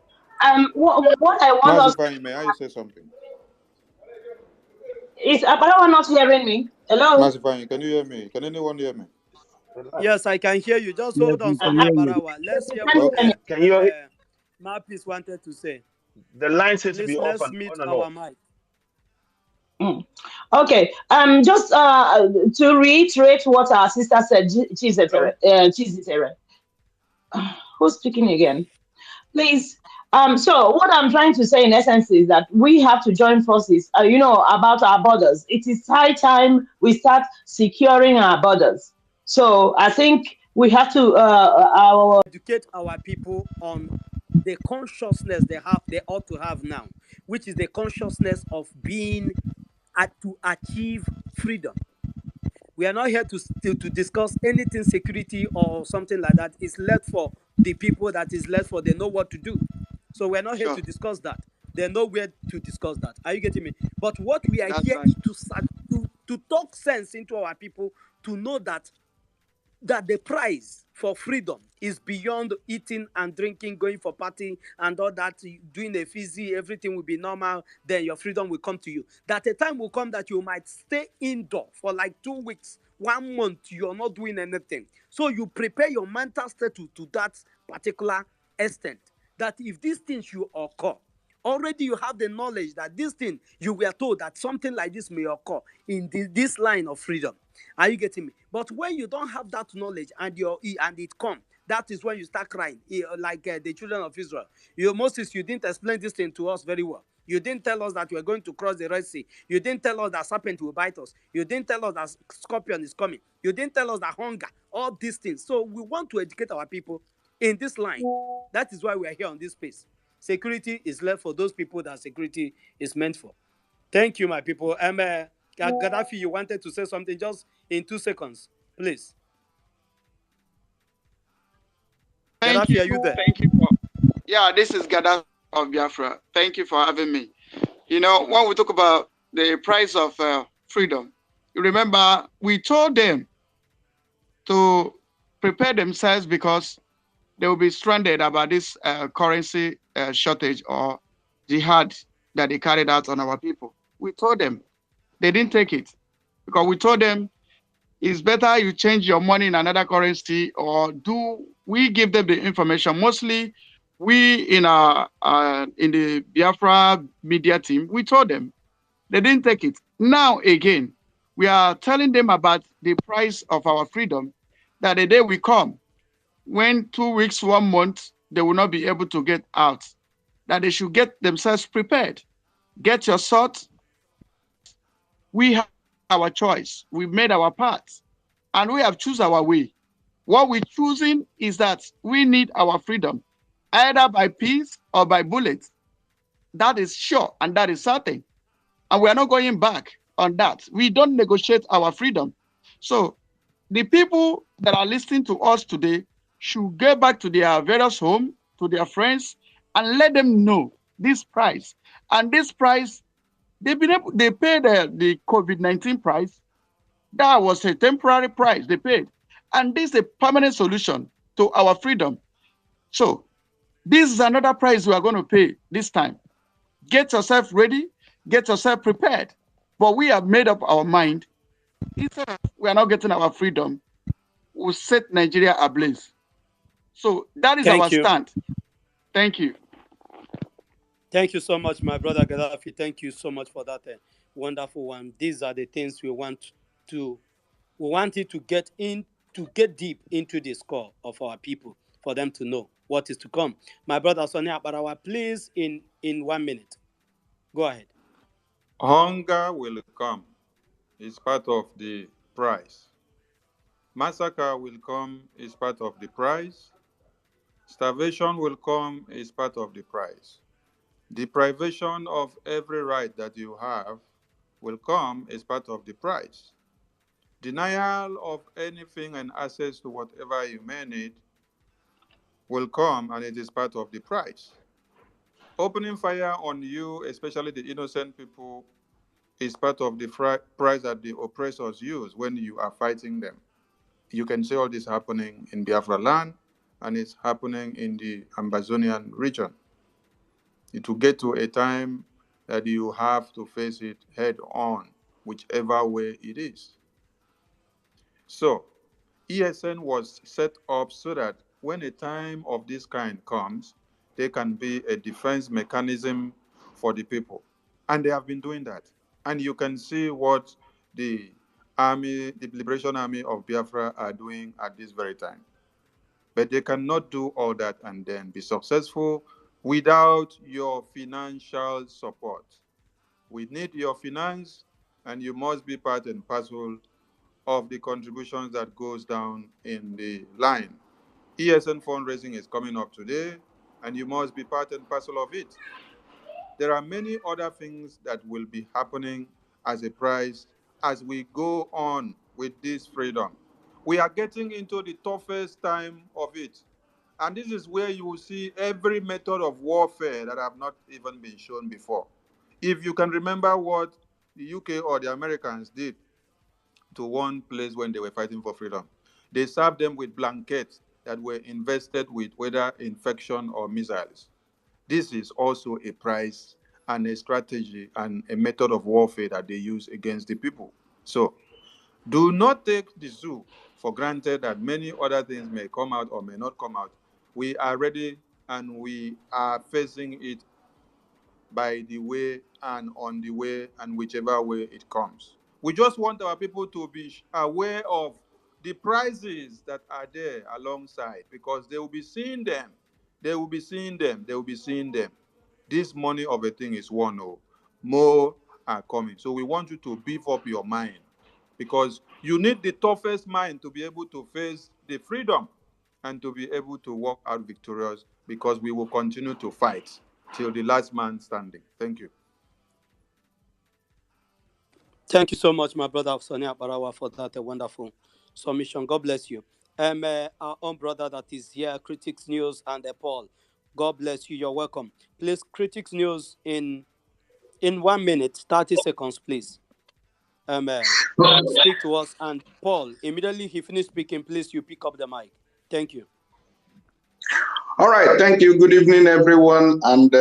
What I want us Mazifani, may I say something? is Abarawa not hearing me? Hello? Mazifani, can you hear me? Can anyone hear me? Yes, I can hear you. Just hold on, some Abarawa. Let's hear what Can you hear? Mouthpiece wanted to say. The line seems to be off Let's and meet on and our off. mic. Okay. Just to reiterate what our sister said, Chizitere. Who's speaking again? Please. So what I'm trying to say in essence is that we have to join forces, about our borders. It is high time we start securing our borders. So I think we have to educate our people on the consciousness they ought to have now, which is the consciousness of being to achieve freedom. We are not here to discuss anything security or something like that. It's left for the people that is left for. They know what to do. So we're not here to discuss that. They know where to discuss that. Are you getting me? But what we are here is to talk sense into our people, to know that the price for freedom is beyond eating and drinking, going for party and all that, doing a fizzy, everything will be normal, then your freedom will come to you. That a time will come that you might stay indoor for like 2 weeks, 1 month, you're not doing anything. So you prepare your mental state to that particular extent, that if these things should occur, already you have the knowledge that this thing, you were told that something like this may occur in this line of freedom. Are you getting me? But when you don't have that knowledge and it comes, that is when you start crying, like the children of Israel. Moses, you didn't explain this thing to us very well. You didn't tell us that we are going to cross the Red Sea. You didn't tell us that serpent will bite us. You didn't tell us that scorpion is coming. You didn't tell us that hunger, all these things. So we want to educate our people in this line. That is why we are here on this space. Security is left for those people that security is meant for. Thank you, my people. Gaddafi, you wanted to say something just in 2 seconds, please. Gaddafi, are you there? Thank you. This is Gaddafi of Biafra. Thank you for having me. When we talk about the price of freedom, you remember we told them to prepare themselves because they will be stranded about this currency shortage or jihad that they carried out on our people. We told them. They didn't take it because we told them it's better you change your money in another currency or we give them the information. Mostly we in the Biafra media team, we told them. They didn't take it. Now again, we are telling them about the price of our freedom, that the day we come, when 2 weeks, 1 month, they will not be able to get out, that they should get themselves prepared. Get your salt. We have our choice. We've made our part, and we have chosen our way. What we're choosing is that we need our freedom, either by peace or by bullets. That is sure, and that is certain. And we are not going back on that. We don't negotiate our freedom. So the people that are listening to us today should get back to their various home, to their friends, and let them know this price. And this price, they paid the COVID-19 price. That was a temporary price they paid. And this is a permanent solution to our freedom. So this is another price we are going to pay this time. Get yourself ready, get yourself prepared. But we have made up our mind. Instead of we are not getting our freedom, we'll set Nigeria ablaze. So that is our stand. Thank you. Thank you so much, my brother Gaddafi. Thank you so much for that wonderful one. These are the things we want it to get deep into the score of our people, for them to know what is to come. My brother Sonny Abarawa, please, in 1 minute. Go ahead. Hunger will come. It's part of the price. Massacre will come. It's part of the price. Starvation will come. It's part of the price. Deprivation of every right that you have will come as part of the price. Denial of anything and access to whatever you may need will come, and it is part of the price. Opening fire on you, especially the innocent people, is part of the price that the oppressors use when you are fighting them. You can see all this happening in Biafra land, and it's happening in the Amazonian region. It will get to a time that you have to face it head on, whichever way it is. So, ESN was set up so that when a time of this kind comes, there can be a defense mechanism for the people. And they have been doing that. And you can see what the Liberation Army of Biafra are doing at this very time. But they cannot do all that and then be successful without your financial support. We need your finance, and you must be part and parcel of the contributions that goes down in the line. ESN fundraising is coming up today, and you must be part and parcel of it. There are many other things that will be happening as a price as we go on with this freedom. We are getting into the toughest time of it. And this is where you will see every method of warfare that have not even been shown before. If you can remember what the UK or the Americans did to one place when they were fighting for freedom, they served them with blankets that were invested with whether infection or missiles. This is also a price and a strategy and a method of warfare that they use against the people. So do not take the zoo for granted that many other things may come out or may not come out. We are ready, and we are facing it by the way and on the way and whichever way it comes. We just want our people to be aware of the prices that are there alongside, because they will be seeing them. They will be seeing them. They will be seeing them. This money of a thing is one. More are coming. So we want you to beef up your mind, because you need the toughest mind to be able to face the freedom and to be able to walk out victorious, because we will continue to fight till the last man standing. Thank you. Thank you so much, my brother Sonny Abarawa, for that wonderful submission. God bless you. Our own brother that is here, Critics News, and Paul. God bless you. You're welcome. Please, Critics News in 1 minute, 30 seconds, please. Speak to us. And Paul, immediately he finished speaking, please, you pick up the mic. Thank you. All right. Thank you. Good evening, everyone. And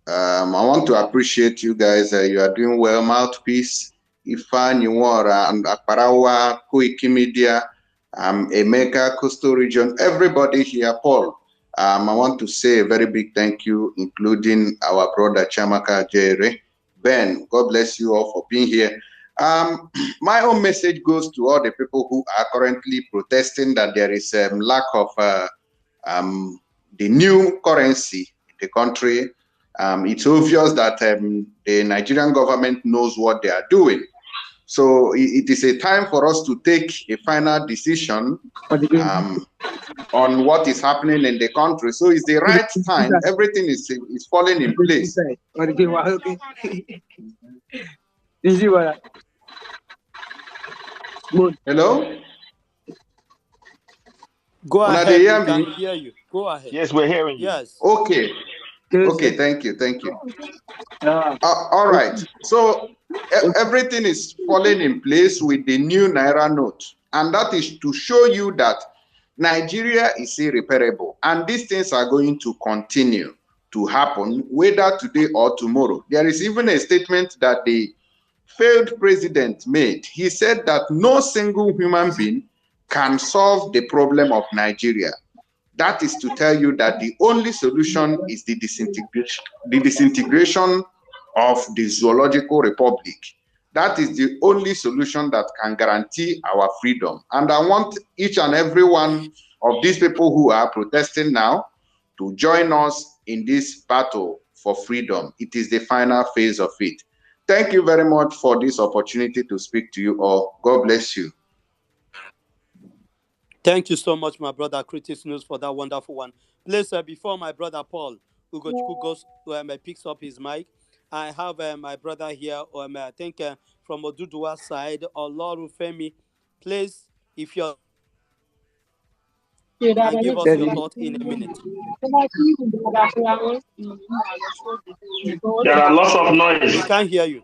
I want to appreciate you guys. You are doing well. Mouthpiece, Ifan, Yuwara, and Akparawa, Koiki Media, Emeka, Coastal Region, everybody here, Paul. I want to say a very big thank you, including our brother Chamaka Jere. Ben, God bless you all for being here. My own message goes to all the people who are currently protesting that there is lack of the new currency in the country. It's obvious that the Nigerian government knows what they are doing. So it is a time for us to take a final decision on what is happening in the country. So it's the right time. Everything is falling in place. Hello? Go Una ahead. dey We hear can me? hear you. Go ahead. Yes, we're hearing you. Yes. Okay. Okay, thank you. All right. So everything is falling in place with the new Naira note. And that is to show you that Nigeria is irreparable. And these things are going to continue to happen, whether today or tomorrow. There is even a statement that the failed president made. He said that no single human being can solve the problem of Nigeria. That is to tell you that the only solution is the disintegration of the zoological republic. That is the only solution that can guarantee our freedom. And I want each and every one of these people who are protesting now to join us in this battle for freedom. It is the final phase of it. Thank you very much for this opportunity to speak to you all. God bless you. Thank you so much, my brother Critics News, for that wonderful one. Please, before my brother Paul Ugochukwu goes, picks up his mic, I have my brother here, I think from Oduduwa side, Olorufemi. Please, if you're and give us your thought in a minute. There are lots of noise. We can't hear you.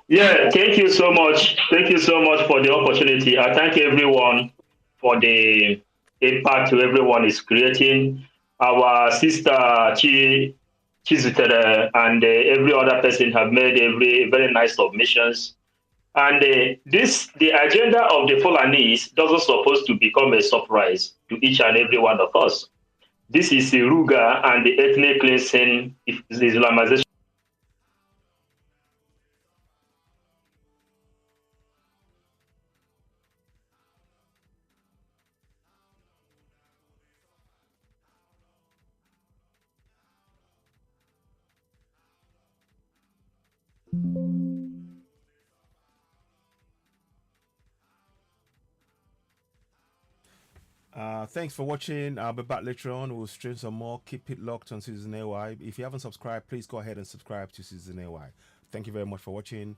Yeah, thank you so much. Thank you so much for the opportunity. I thank everyone for the impact to everyone is creating. Our sister Chizitere and every other person have made very nice submissions. And the agenda of the Fulanese doesn't supposed to become a surprise to each and every one of us. This is the Ruga and the ethnic cleansing, the Islamization. Thanks for watching. I'll be back later on. We'll stream some more. Keep it locked on Citizen AY. If you haven't subscribed, please go ahead and subscribe to Citizen AY. Thank you very much for watching.